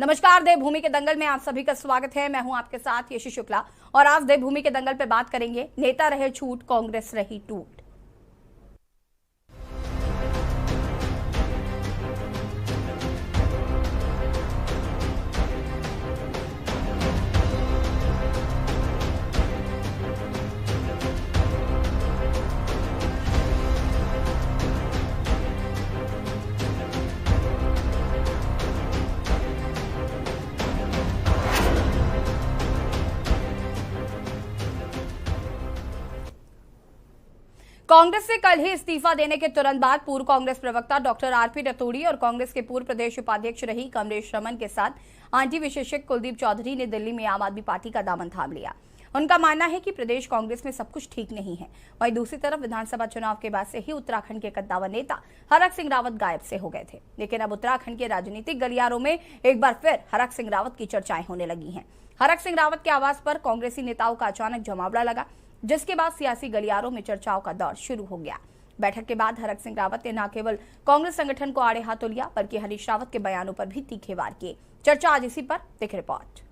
नमस्कार, देवभूमि के दंगल में आप सभी का स्वागत है। मैं हूं आपके साथ यशी शुक्ला और आज देवभूमि के दंगल पे बात करेंगे नेता रहे छूट, कांग्रेस रही टूट। कांग्रेस से कल ही इस्तीफा देने के तुरंत बाद पूर्व कांग्रेस प्रवक्ता डॉक्टर आरपी रतूड़ी और कांग्रेस के पूर्व प्रदेश उपाध्यक्ष रही कमलेश रमन के साथ आंटी विशेषज्ञ कुलदीप चौधरी ने दिल्ली में आम आदमी पार्टी का दामन थाम लिया। उनका मानना है कि प्रदेश कांग्रेस में सब कुछ ठीक नहीं है। वहीं दूसरी तरफ विधानसभा चुनाव के बाद से ही उत्तराखंड के कद्दावर नेता हरक सिंह रावत गायब से हो गए थे, लेकिन अब उत्तराखंड के राजनीतिक गलियारों में एक बार फिर हरक सिंह रावत की चर्चाएं होने लगी हैं। हरक सिंह रावत के आवास पर कांग्रेसी नेताओं का अचानक जमावड़ा लगा, जिसके बाद सियासी गलियारों में चर्चाओं का दौर शुरू हो गया। बैठक के बाद हरक सिंह रावत ने न केवल कांग्रेस संगठन को आड़े हाथों लिया, बल्कि हरीश रावत के बयानों पर भी तीखे वार किए। चर्चा आज इसी पर, देखिए रिपोर्ट।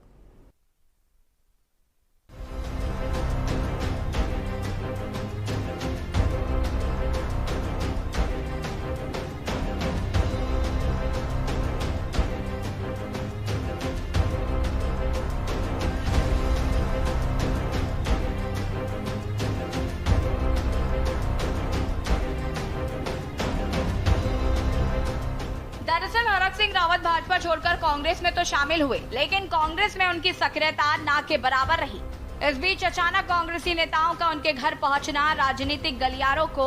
दरअसल हरक सिंह रावत भाजपा छोड़कर कांग्रेस में तो शामिल हुए, लेकिन कांग्रेस में उनकी सक्रियता ना के बराबर रही। इस बीच अचानक कांग्रेसी नेताओं का उनके घर पहुंचना राजनीतिक गलियारों को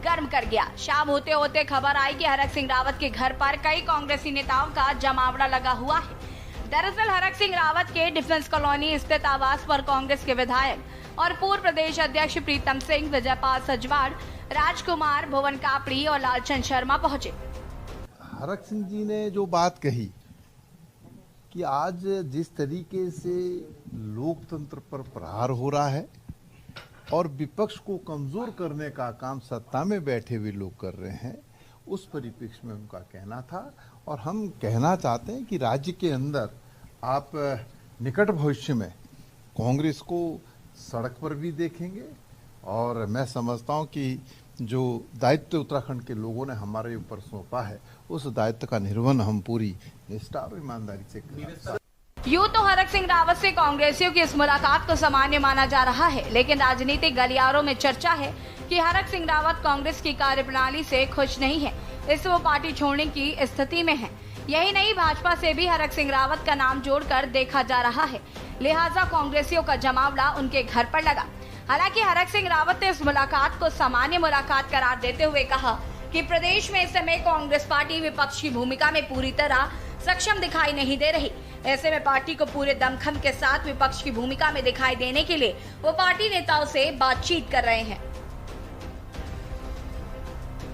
गर्म कर गया। शाम होते होते खबर आई कि हरक सिंह रावत के घर पर कई कांग्रेसी नेताओं का जमावड़ा लगा हुआ है। दरअसल हरक सिंह रावत के डिफेंस कॉलोनी स्थित आवास पर कांग्रेस के विधायक और पूर्व प्रदेश अध्यक्ष प्रीतम सिंह, विजयपाल सजवाड़, राजकुमार, भुवन कापड़ी और लालचंद शर्मा पहुंचे। हरक सिंह जी ने जो बात कही कि आज जिस तरीके से लोकतंत्र पर प्रहार हो रहा है और विपक्ष को कमजोर करने का काम सत्ता में बैठे हुए लोग कर रहे हैं, उस परिप्रेक्ष्य में उनका कहना था। और हम कहना चाहते हैं कि राज्य के अंदर आप निकट भविष्य में कांग्रेस को सड़क पर भी देखेंगे और मैं समझता हूं कि जो दायित्व उत्तराखंड के लोगों ने हमारे ऊपर सौंपा है, उस दायित्व का निर्वहन हम पूरी निष्ठा और ईमानदारी से करेंगे। यूं तो हरक सिंह रावत से कांग्रेसियों की इस मुलाकात को सामान्य माना जा रहा है, लेकिन राजनीतिक गलियारों में चर्चा है कि हरक सिंह रावत कांग्रेस की कार्यप्रणाली से खुश नहीं है, इससे वो पार्टी छोड़ने की स्थिति में है। यही नहीं, भाजपा से भी हरक सिंह रावत का नाम जोड़कर देखा जा रहा है, लिहाजा कांग्रेसियों का जमावड़ा उनके घर पर लगा। हालांकि हरक सिंह रावत ने इस मुलाकात को सामान्य मुलाकात करार देते हुए कहा कि प्रदेश में इस समय कांग्रेस पार्टी विपक्ष की भूमिका में पूरी तरह सक्षम दिखाई नहीं दे रही। ऐसे में पार्टी को पूरे दमखम के साथ विपक्ष की भूमिका में दिखाई देने के लिए वो पार्टी नेताओं से बातचीत कर रहे हैं।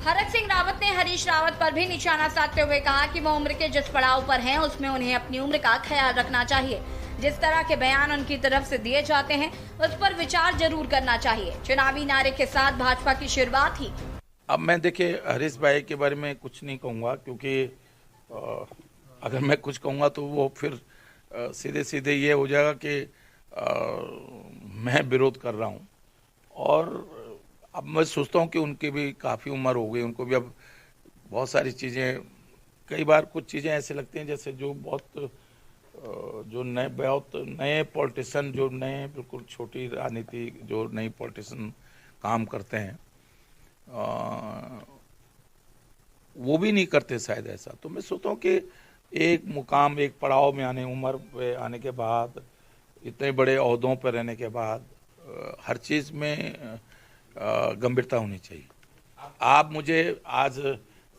हरक सिंह रावत ने हरीश रावत पर भी निशाना साधते हुए कहा कि वो उम्र के जिस पड़ाव पर हैं, उसमें उन्हें अपनी उम्र का ख्याल रखना चाहिए। जिस तरह के बयान उनकी तरफ से दिए जाते हैं, उस पर विचार जरूर करना चाहिए। चुनावी नारे के साथ भाजपा की शुरुआत ही। अब मैं देखिए हरीश भाई के बारे में कुछ नहीं कहूँगा, क्योंकि अगर मैं कुछ कहूँगा तो वो फिर सीधे सीधे ये हो जाएगा कि मैं विरोध कर रहा हूँ। और अब मैं सोचता हूँ कि उनकी भी काफ़ी उम्र हो गई, उनको भी अब बहुत सारी चीज़ें, कई बार कुछ चीज़ें ऐसे लगती हैं जैसे जो बहुत नए पॉलिटिशियन, जो नए बिल्कुल छोटी राजनीति जो नई पॉलिटिशियन काम करते हैं, वो भी नहीं करते शायद ऐसा। तो मैं सोचता हूँ कि एक मुकाम, एक पड़ाव में उम्र पे आने के बाद, इतने बड़े ओहदों पर रहने के बाद हर चीज़ में गंभीरता होनी चाहिए। आप मुझे आज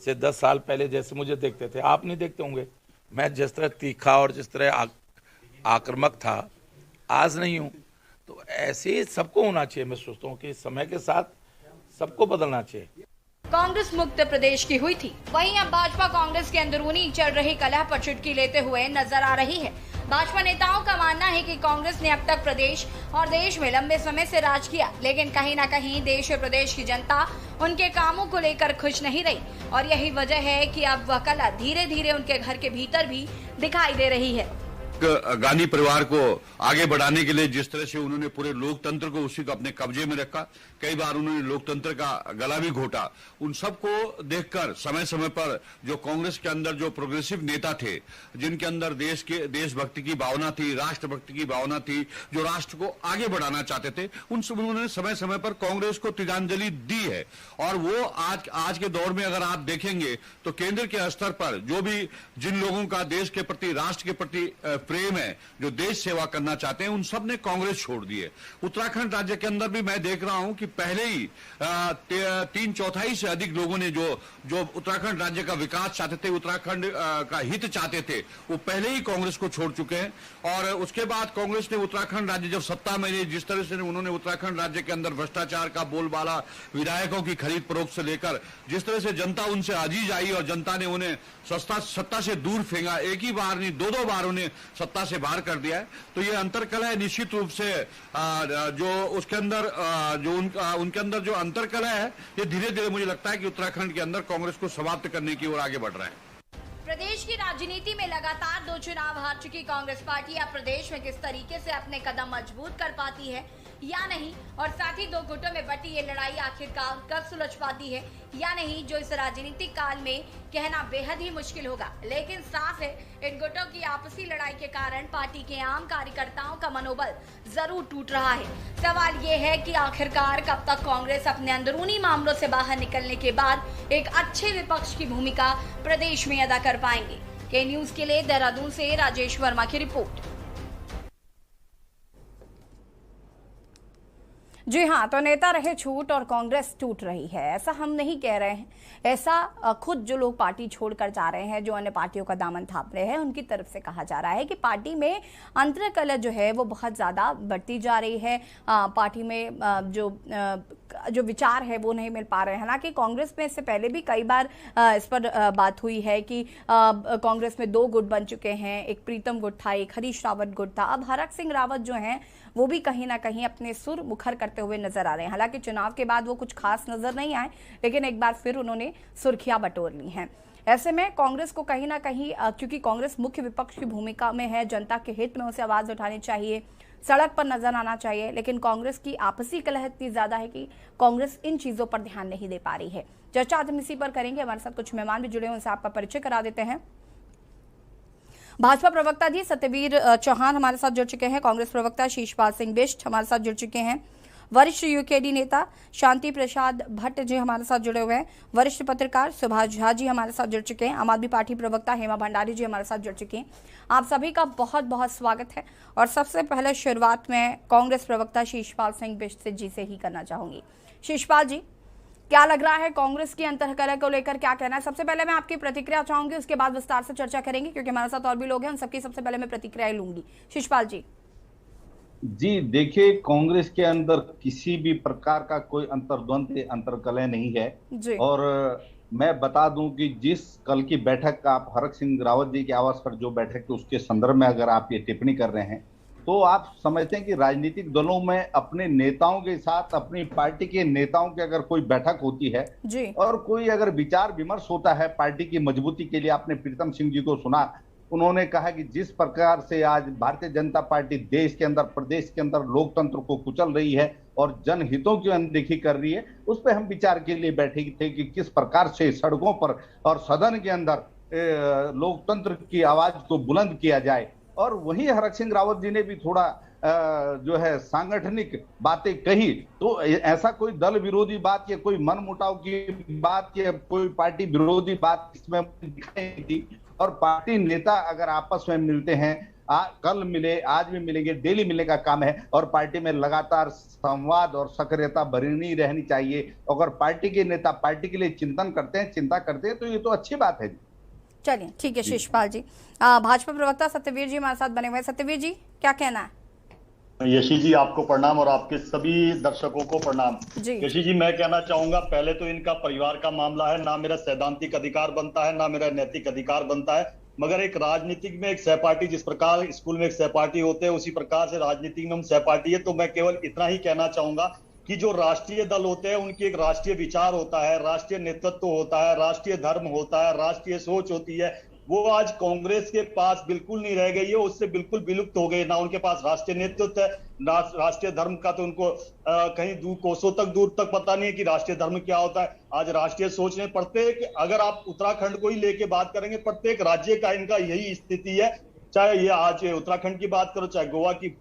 से 10 साल पहले जैसे मुझे देखते थे, आप नहीं देखते होंगे। मैं जिस तरह तीखा और जिस तरह आक्रामक था, आज नहीं हूँ। तो ऐसे ही सबको होना चाहिए। मैं सोचता हूँ कि समय के साथ सबको बदलना चाहिए। कांग्रेस मुक्त प्रदेश की हुई थी, वहीं अब भाजपा कांग्रेस के अंदरूनी चल रही कलह पर चुटकी लेते हुए नजर आ रही है। भाजपा नेताओं का मानना है कि कांग्रेस ने अब तक प्रदेश और देश में लंबे समय से राज किया, लेकिन कहीं न कहीं देश और प्रदेश की जनता उनके कामों को लेकर खुश नहीं रही और यही वजह है कि अब वह कला धीरे धीरे उनके घर के भीतर भी दिखाई दे रही है। गांधी परिवार को आगे बढ़ाने के लिए जिस तरह से उन्होंने पूरे लोकतंत्र को उसी को अपने कब्जे में रखा, कई बार उन्होंने लोकतंत्र का गला भी घोटा, उन सबको देखकर समय समय पर जो कांग्रेस के अंदर जो प्रोग्रेसिव नेता थे, जिनके अंदर देशभक्ति की भावना थी, राष्ट्रभक्ति की भावना थी, जो राष्ट्र को आगे बढ़ाना चाहते थे, उन सब उन्होंने समय समय पर कांग्रेस को तिलांजलि दी है। और वो आज के दौर में अगर आप देखेंगे तो केंद्र के स्तर पर जो भी जिन लोगों का देश के प्रति, राष्ट्र के प्रति प्रेम है, जो देश सेवा करना चाहते हैं, उन सब ने कांग्रेस छोड़ दी है। उत्तराखंड राज्य के अंदर भी मैं देख रहा हूं कि पहले ही 3/4 से अधिक लोगों ने जो उत्तराखंड राज्य का विकास चाहते थे, उत्तराखंड का हित चाहते थे, वो पहले ही कांग्रेस को छोड़ चुके हैं। और उसके बाद कांग्रेस ने उत्तराखंड राज्य जब सत्ता में रही, जिस तरह से उन्होंने उत्तराखंड राज्य के अंदर भ्रष्टाचार का बोलबाला, विधायकों की खरीद फरोख्त से लेकर जिस तरह से जनता उनसे अजीज आई और जनता ने उन्हें सत्ता से दूर फेंका, एक ही बार नहीं 2-2 बार उन्हें सत्ता से बाहर कर दिया है। तो ये अंतरकलह है निश्चित रूप से, जो उसके अंदर जो उनके अंदर जो अंतरकलह है, ये धीरे धीरे मुझे लगता है कि उत्तराखंड के अंदर कांग्रेस को समाप्त करने की ओर आगे बढ़ रहा है। प्रदेश की राजनीति में लगातार 2 चुनाव हार चुकी कांग्रेस पार्टी अब प्रदेश में किस तरीके से अपने कदम मजबूत कर पाती है या नहीं, और साथ ही 2 गुटों में बटी ये लड़ाई आखिरकार कब सुलझ पाती है या नहीं, जो इस राजनीतिक काल में कहना बेहद ही मुश्किल होगा। लेकिन साफ है इन गुटों की आपसी लड़ाई के कारण पार्टी के आम कार्यकर्ताओं का मनोबल जरूर टूट रहा है। सवाल ये है कि आखिरकार कब तक कांग्रेस अपने अंदरूनी मामलों से बाहर निकलने के बाद एक अच्छे विपक्ष की भूमिका प्रदेश में अदा कर पाएंगे। के न्यूज के लिए देहरादून से राजेश वर्मा की रिपोर्ट। जी हाँ, तो नेता रहे छूट और कांग्रेस टूट रही है, ऐसा हम नहीं कह रहे हैं। ऐसा खुद जो लोग पार्टी छोड़कर जा रहे हैं, जो अन्य पार्टियों का दामन थाप रहे हैं, उनकी तरफ से कहा जा रहा है कि पार्टी में अंतरकलह जो है वो बहुत ज़्यादा बढ़ती जा रही है। पार्टी में जो विचार है वो नहीं मिल पा रहे हैं। हालांकि कांग्रेस में इससे पहले भी कई बार इस पर बात हुई है कि कांग्रेस में 2 गुट बन चुके हैं, एक प्रीतम गुट था, एक हरीश रावत गुट था। अब हरक सिंह रावत जो हैं वो भी कहीं ना कहीं अपने सुर मुखर करते हुए नजर आ रहे हैं। हालांकि चुनाव के बाद वो कुछ खास नजर नहीं आए, लेकिन एक बार फिर उन्होंने सुर्खियां बटोर ली हैं। ऐसे में कांग्रेस को कहीं ना कहीं, क्योंकि कांग्रेस मुख्य विपक्ष की भूमिका में है, जनता के हित में उसे आवाज उठानी चाहिए, सड़क पर नजर आना चाहिए, लेकिन कांग्रेस की आपसी कलह इतनी ज्यादा है कि कांग्रेस इन चीजों पर ध्यान नहीं दे पा रही है। चर्चा आज हम इसी पर करेंगे। हमारे साथ कुछ मेहमान भी जुड़े हैं, उनसे आपका परिचय करा देते हैं। भाजपा प्रवक्ता जी सत्यवीर चौहान हमारे साथ जुड़ चुके हैं, कांग्रेस प्रवक्ता शीशपाल सिंह बिष्ट हमारे साथ जुड़ चुके हैं, वरिष्ठ यूकेडी नेता शांति प्रसाद भट्ट जी हमारे साथ जुड़े हुए हैं, वरिष्ठ पत्रकार सुभाष झा जी हमारे साथ जुड़ चुके हैं, आम आदमी पार्टी प्रवक्ता हेमा भंडारी जी हमारे साथ जुड़ चुके हैं। आप सभी का बहुत बहुत स्वागत है। और सबसे पहले शुरुआत में कांग्रेस प्रवक्ता शीशपाल सिंह बिष्ट जी से ही करना चाहूंगी। शीशपाल जी, क्या लग रहा है कांग्रेस की अंतरकलह को लेकर, क्या कहना है? सबसे पहले मैं आपकी प्रतिक्रिया चाहूंगी, उसके बाद विस्तार से चर्चा करेंगे, क्योंकि हमारे साथ और भी लोग हैं, उन सबकी सबसे पहले मैं प्रतिक्रिया लूंगी। शीशपाल जी। जी देखिए, कांग्रेस के अंदर किसी भी प्रकार का कोई अंतर्द्वंद, अंतरकलह नहीं है जी। और मैं बता दूं कि जिस कल की बैठक आप हरक सिंह रावत जी के आवास पर जो बैठक थी उसके संदर्भ में अगर आप ये टिप्पणी कर रहे हैं, तो आप समझते हैं कि राजनीतिक दलों में अपने नेताओं के साथ, अपनी पार्टी के नेताओं की अगर कोई बैठक होती है जी। और कोई अगर विचार विमर्श होता है पार्टी की मजबूती के लिए, आपने प्रीतम सिंह जी को सुना, उन्होंने कहा कि जिस प्रकार से आज भारतीय जनता पार्टी देश के अंदर, प्रदेश के अंदर लोकतंत्र को कुचल रही है और जनहितों की अनदेखी कर रही है, उस पर हम विचार के लिए बैठे थे कि किस प्रकार से सड़कों पर और सदन के अंदर लोकतंत्र की आवाज को बुलंद किया जाए। और वहीं हरक सिंह रावत जी ने भी थोड़ा जो है सांगठनिक बातें कही, तो ऐसा कोई दल विरोधी बात या कोई मनमुटाव की बात या कोई पार्टी विरोधी बात इसमें दिखाई थी। और पार्टी नेता अगर आपस में मिलते हैं, कल मिले, आज भी मिलेंगे, डेली मिलने का काम है, और पार्टी में लगातार संवाद और सक्रियता बनी रहनी चाहिए। अगर पार्टी के नेता पार्टी के लिए चिंतन करते हैं, चिंता करते हैं, तो ये तो अच्छी बात है। चलिए ठीक है शीशपाल जी। भाजपा प्रवक्ता सत्यवीर जी हमारे साथ बने हुए हैं। सत्यवीर जी, क्या कहना है? यशी जी, आपको प्रणाम और आपके सभी दर्शकों को प्रणाम। यशी जी, मैं कहना चाहूंगा, पहले तो इनका परिवार का मामला है, ना मेरा सैद्धांतिक अधिकार बनता है, ना मेरा नैतिक अधिकार बनता है मगर एक राजनीतिक में एक सहपाठी, जिस प्रकार स्कूल में एक सहपाठी होते हैं उसी प्रकार से राजनीति में हम सहपाठी है। तो मैं केवल इतना ही कहना चाहूंगा कि जो राष्ट्रीय दल होते हैं उनकी एक राष्ट्रीय विचार होता है, राष्ट्रीय नेतृत्व होता है, राष्ट्रीय धर्म होता है, राष्ट्रीय सोच होती है। वो आज कांग्रेस के पास बिल्कुल नहीं रह गई है, उससे बिल्कुल विलुप्त हो गई। ना उनके पास राष्ट्रीय नेतृत्व है, ना राष्ट्रीय धर्म का तो उनको कहीं कोसों तक दूर तक पता नहीं है कि राष्ट्रीय धर्म क्या होता है। आज राष्ट्रीय सोच ने प्रत्येक, अगर आप उत्तराखंड को ही लेके बात करेंगे, प्रत्येक राज्य का इनका यही स्थिति है। चाहे ये आज उत्तराखंड की बात करो, चाहे गोवा की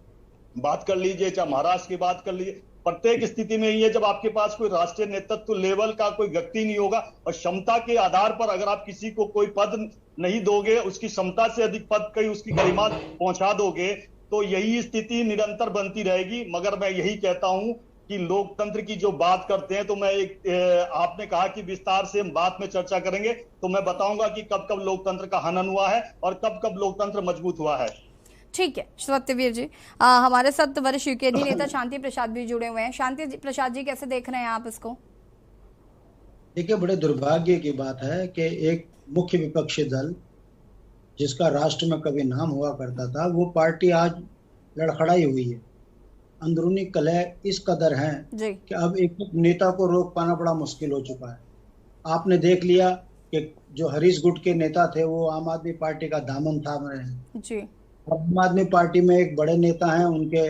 बात कर लीजिए, चाहे महाराष्ट्र की बात कर लीजिए, प्रत्येक स्थिति में ये, जब आपके पास कोई राष्ट्रीय नेतृत्व लेवल का कोई व्यक्ति नहीं होगा और क्षमता के आधार पर अगर आप किसी को कोई पद नहीं दोगे, उसकी क्षमता से अधिक पद कहीं उसकी गरिमा पहुंचा दोगे, तो यही स्थिति निरंतर बनती रहेगी। मगर मैं यही कहता हूं कि लोकतंत्र की जो बात करते हैं, तो मैं आपने कहा कि विस्तार से हम बात में चर्चा करेंगे, तो मैं बताऊंगा कि कब कब लोकतंत्र का हनन हुआ है और कब कब लोकतंत्र मजबूत हुआ है। ठीक है सत्यवीर जी, हमारे साथ वरिष्ठ यूकेडी नेता शांति प्रसाद भी जुड़े हुए हैं। शांति प्रसाद जी, कैसे देख रहे हैं आप इसको? देखिए, बड़े दुर्भाग्य की बात है कि एक मुख्य विपक्षी दल जिसका राष्ट्र में कभी नाम हुआ करता था, वो पार्टी आज लड़खड़ाई हुई है। अंदरूनी कलह इस कदर है कि अब एक नेता को रोक पाना बड़ा मुश्किल हो चुका है। आपने देख लिया कि जो हरीश गुट के नेता थे वो आम आदमी पार्टी का दामन थाम रहे हैं जी। आम आदमी पार्टी में एक बड़े नेता हैं, उनके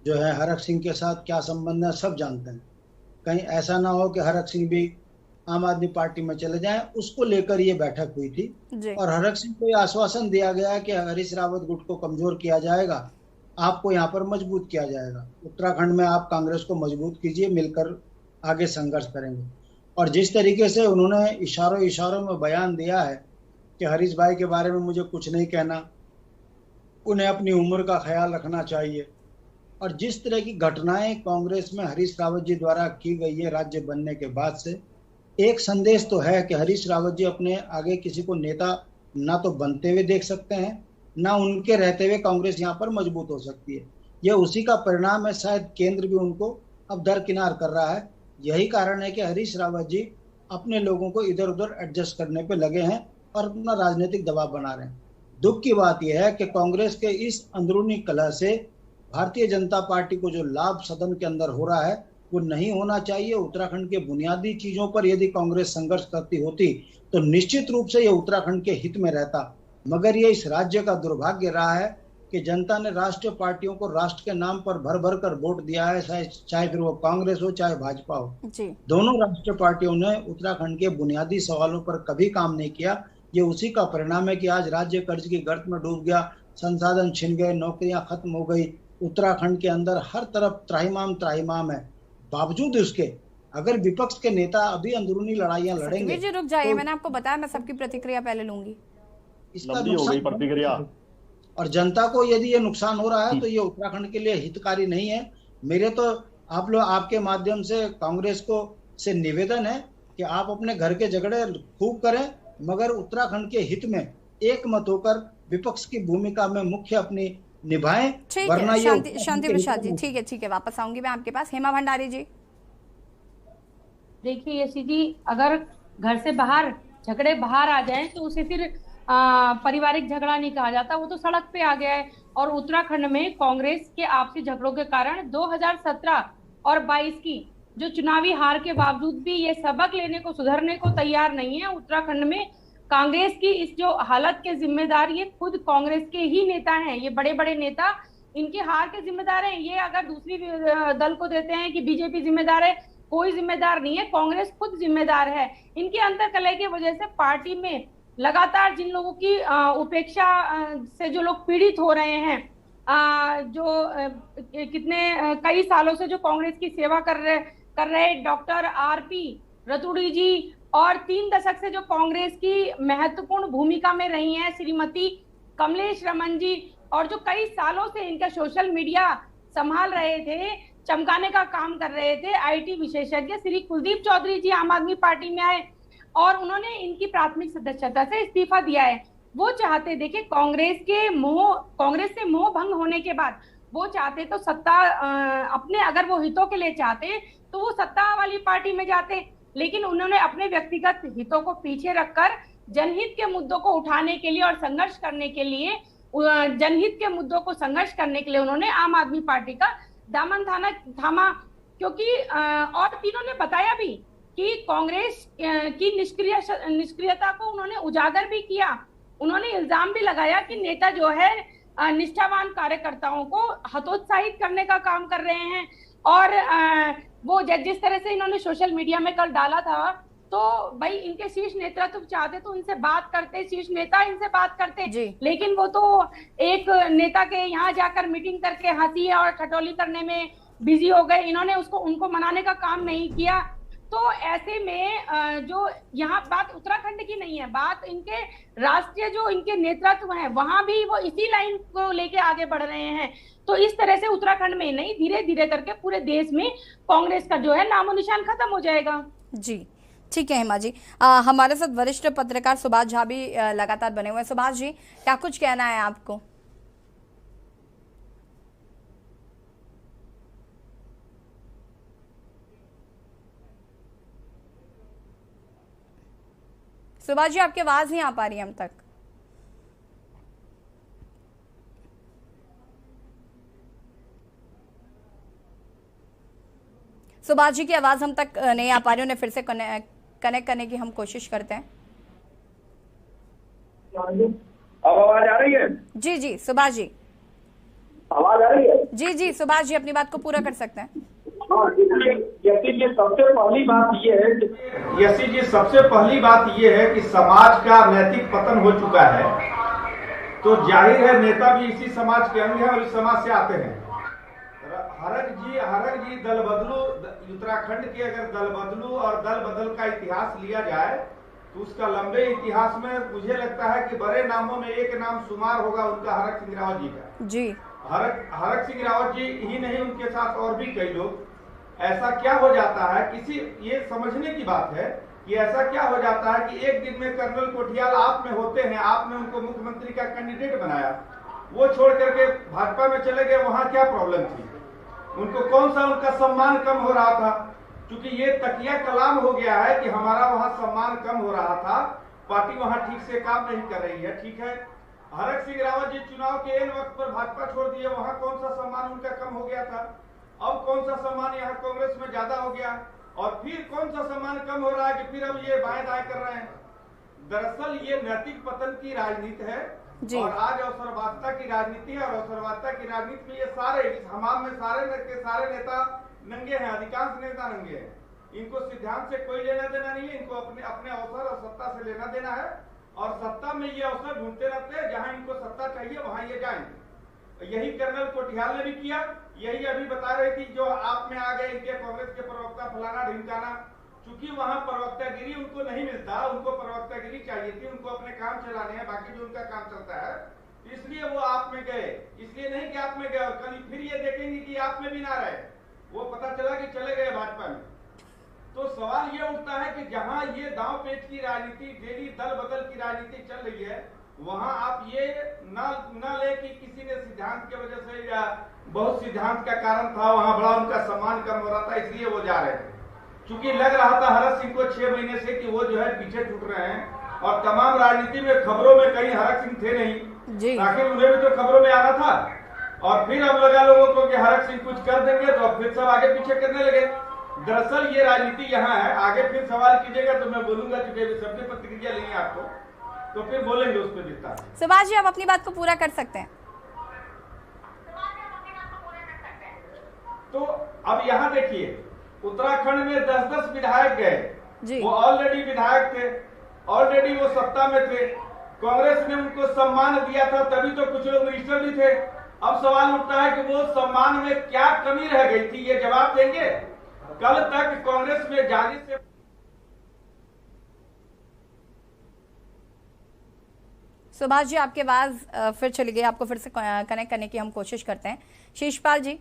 जो है हरक सिंह के साथ क्या संबंध है सब जानते हैं। कहीं ऐसा ना हो कि हरक सिंह भी आम आदमी पार्टी में चले जाएं, उसको लेकर ये बैठक हुई थी। और हरक सिंह को ये आश्वासन दिया गया कि हरीश रावत गुट को कमजोर किया जाएगा, आपको यहाँ पर मजबूत किया जाएगा, उत्तराखंड में आप कांग्रेस को मजबूत कीजिए, मिलकर आगे संघर्ष करेंगे। और जिस तरीके से उन्होंने इशारों में बयान दिया है कि हरीश भाई के बारे में मुझे कुछ नहीं कहना, उन्हें अपनी उम्र का ख्याल रखना चाहिए, और जिस तरह की घटनाएं कांग्रेस में हरीश रावत जी द्वारा की गई है राज्य बनने के बाद से, एक संदेश तो है कि हरीश रावत जी अपने आगे किसी को नेता ना तो बनते हुए देख सकते हैं, ना उनके रहते हुए कांग्रेस यहाँ पर मजबूत हो सकती है। यह उसी का परिणाम है। शायद केंद्र भी उनको अब दरकिनार कर रहा है। यही कारण है कि हरीश रावत जी अपने लोगों को इधर उधर एडजस्ट करने पे लगे हैं और अपना राजनीतिक दबाव बना रहे हैं। दुख की बात यह है कि कांग्रेस के इस अंदरूनी कलह से भारतीय जनता पार्टी को जो लाभ सदन के अंदर हो रहा है वो नहीं होना चाहिए। उत्तराखंड के बुनियादी चीजों पर यदि कांग्रेस संघर्ष करती होती तो निश्चित रूप से ये उत्तराखंड के हित में रहता, मगर ये इस राज्य का दुर्भाग्य रहा है कि जनता ने राष्ट्रीय पार्टियों को राष्ट्र के नाम पर भर भर कर वोट दिया है, चाहे फिर वो कांग्रेस हो चाहे भाजपा हो। दोनों राष्ट्रीय पार्टियों ने उत्तराखंड के बुनियादी सवालों पर कभी काम नहीं किया। ये उसी का परिणाम है कि आज राज्य कर्ज की गर्त में डूब गया, संसाधन छिन गए, नौकरियां खत्म हो गई, उत्तराखंड के अंदर हर तरफ त्राहिमाम है। बावजूद उसके अगर विपक्ष के नेता अभी अंदरूनी लड़ाइयां लड़ेंगे, जी रुक जाइए, मैंने आपको बताया मैं सबकी प्रतिक्रिया पहले लूंगी। इसका नुकसान और जनता को यदि ये नुकसान हो रहा है तो ये उत्तराखंड के लिए हितकारी नहीं है। मेरे तो आप लोग आपके माध्यम से कांग्रेस को से निवेदन है कि आप अपने घर के झगड़े खूब करें, मगर उत्तराखंड के हित में एक मत होकर विपक्ष की भूमिका में मुख्य अपनी निभाएं। वरना ये शांति प्रसाद जी, ठीक है, वापस आऊंगी मैं आपके पास। हेमा भंडारी जी, देखिए यशी जी, अगर घर से बाहर झगड़े बाहर आ जाएं तो उसे फिर पारिवारिक झगड़ा नहीं कहा जाता, वो तो सड़क पे आ गया है। और उत्तराखंड में कांग्रेस के आपसी झगड़ों के कारण 2017 और 22 की जो चुनावी हार के बावजूद भी ये सबक लेने को, सुधरने को तैयार नहीं है। उत्तराखंड में कांग्रेस की इस जो हालत के जिम्मेदार ये खुद कांग्रेस के ही नेता हैं, ये बड़े बड़े नेता इनके हार के जिम्मेदार हैं। ये अगर दूसरी दल को देते हैं कि बीजेपी जिम्मेदार है, कोई जिम्मेदार नहीं है, कांग्रेस खुद जिम्मेदार है। इनके अंतरकलह की वजह से पार्टी में लगातार जिन लोगों की उपेक्षा से जो लोग पीड़ित हो रहे हैं, जो कई सालों से जो कांग्रेस की सेवा कर रहे डॉक्टर आरपी रतूड़ी जी, और 3 दशक से जो कांग्रेस की महत्वपूर्ण भूमिका में रही हैं श्रीमती कमलेश रमन जी, और जो कई सालों से इनका सोशल मीडिया संभाल रहे थे, चमकाने का काम कर रहे थे, आईटी विशेषज्ञ श्री कुलदीप चौधरी जी आम आदमी पार्टी में आए और उन्होंने इनकी प्राथमिक सदस्यता से इस्तीफा दिया है। वो चाहते, देखिए कांग्रेस से मोह भंग होने के बाद वो चाहते तो सत्ता अपने, अगर वो हितों के लिए चाहते तो वो सत्ता वाली पार्टी में जाते, लेकिन उन्होंने अपने व्यक्तिगत हितों को पीछे रखकर जनहित के मुद्दों को उठाने के लिए और संघर्ष करने के लिए, जनहित के मुद्दों को संघर्ष करने के लिए उन्होंने आम आदमी पार्टी का दामन थामा। क्योंकि और तीनों ने बताया भी कि कांग्रेस की निष्क्रियता को उन्होंने उजागर भी किया। उन्होंने इल्जाम भी लगाया कि नेता जो है निष्ठावान कार्यकर्ताओं को हतोत्साहित करने का काम कर रहे हैं। और वो जिस तरह से इन्होंने सोशल मीडिया में कल डाला था, तो भाई इनके शीर्ष नेतृत्व चाहते तो इनसे बात करते, शीर्ष नेता इनसे बात करते, लेकिन वो तो एक नेता के यहाँ जाकर मीटिंग करके हंसी और ठटोली करने में बिजी हो गए। इन्होंने उनको मनाने का काम नहीं किया। तो ऐसे में जो यहाँ बात उत्तराखंड की नहीं है, बात इनके राष्ट्रीय जो इनके नेतृत्व है, वहां भी वो इसी लाइन को लेके आगे बढ़ रहे हैं। तो इस तरह से उत्तराखंड में नहीं, धीरे धीरे करके पूरे देश में कांग्रेस का जो है नामो निशान खत्म हो जाएगा। जी ठीक है हेमा जी। हमारे साथ वरिष्ठ पत्रकार सुभाष झा भी लगातार बने हुए हैं। सुभाष जी, क्या कुछ कहना है आपको? सुभाष जी, आपकी आवाज नहीं आ पा रही हम तक। सुभाष जी की आवाज हम तक नहीं आ पा रही, उन्हें फिर से कनेक्ट करने की हम कोशिश करते हैं। अब आवाज आ रही है? जी जी सुभाष जी, आवाज आ रही है? जी जी सुभाष जी, अपनी बात को पूरा कर सकते हैं। यसी जी, सबसे पहली बात ये है कि समाज का नैतिक पतन हो चुका है, तो जाहिर है नेता भी इसी समाज के अंग हैं और इस समाज से आते हैं। हरक जी दल बदलू, उत्तराखंड के अगर दल बदलू और दल बदल का इतिहास लिया जाए तो उसका लंबे इतिहास में मुझे लगता है कि बड़े नामों में एक नाम शुमार होगा उनका, हरक सिंह रावत जी का। जी हरक सिंह रावत जी ही नहीं, उनके साथ और भी कई लोग। ऐसा क्या हो जाता है, किसी ये समझने की बात है कि ऐसा क्या हो जाता है कि एक दिन में कर्नल कोठियाल आप में होते हैं, आपने उनको मुख्यमंत्री का कैंडिडेट बनाया, वो छोड़ करके भाजपा में चले गए, वहां क्या प्रॉब्लम थी? उनको कौन सा उनका सम्मान कम हो रहा था? क्योंकि ये तकिया कलाम हो गया है कि हमारा वहां सम्मान कम हो रहा था, पार्टी वहां ठीक से काम नहीं कर रही है। ठीक है, हरक सिंह रावत जी चुनाव के एन वक्त पर भाजपा छोड़ दिए, वहां कौन सा सम्मान उनका कम हो गया था? अब कौन सा सम्मान यहाँ कांग्रेस में ज्यादा हो गया? और फिर कौन सा सम्मान कम हो रहा है कि फिर अब ये बाएं दाएं कर रहे हैं? दरअसल ये नैतिक पतन की राजनीति है और आज अवसरवादिता की राजनीति है। और अवसरवादिता की राजनीति में ये सारे इस हमाम में सारे नेता नंगे हैं, अधिकांश नेता नंगे हैं। इनको सिद्धांत से कोई लेना देना नहीं है, इनको अपने अपने अवसर और सत्ता से लेना देना है। और सत्ता में ये अवसर ढूंढते रहते हैं, जहां इनको सत्ता चाहिए वहां ये जाएंगे। यही कर्नल कोठियाल ने भी किया, यही अभी बता रहे थी जो आप में आ गए इनके कांग्रेस के प्रवक्ता फलाना ढिमकाना, चूंकि वहां प्रवक्तागिरी उनको नहीं मिलता, उनको प्रवक्तागिरी चाहिए थी, उनको अपने काम चलाने हैं, बाकी जो उनका काम चलता है, इसलिए वो आप में गए। इसलिए नहीं कि आप में गए और कल फिर ये देखेंगे कि आप में भी ना रहे, वो पता चला कि चले गए भाजपा में। तो सवाल ये उठता है कि जहां ये दांव पेच की राजनीति, डेली दल बदल की राजनीति चल रही है, वहां आप ये न ले कि किसी ने सिद्धांत की वजह से या बहुत सिद्धांत का कारण था, वहां बड़ा उनका सम्मान कम हो रहा था इसलिए वो जा रहे थे। क्योंकि लग रहा था हरक सिंह को 6 महीने से कि वो जो है पीछे छूट रहे हैं और तमाम राजनीति में खबरों में कहीं हरक सिंह थे नहीं, आखिर उन्हें भी तो खबरों में आना था। और फिर अब लगा लोगों को कि हरक सिंह कुछ कर देंगे तो अब फिर सब आगे पीछे करने लगे। दरअसल ये राजनीति यहाँ है, आगे फिर सवाल कीजिएगा तो मैं बोलूंगा, चूंकि सबकी प्रतिक्रिया लेंगे आपको तो फिर बोलेंगे उस पर विस्तार। सुभाष जी, आप अपनी बात को पूरा कर सकते हैं। तो अब यहाँ देखिए, उत्तराखंड में 10-10 विधायक गए, वो ऑलरेडी विधायक थे, ऑलरेडी वो सत्ता में थे, कांग्रेस ने उनको सम्मान दिया था, तभी तो कुछ लोग मिनिस्टर भी थे। अब सवाल उठता है कि वो सम्मान में क्या कमी रह गई थी, ये जवाब देंगे? कल तक कांग्रेस में जाने से सुभाष जी, आपकी आवाज फिर चली गई, आपको फिर से कनेक्ट करने की हम कोशिश करते हैं। शीशपाल जी,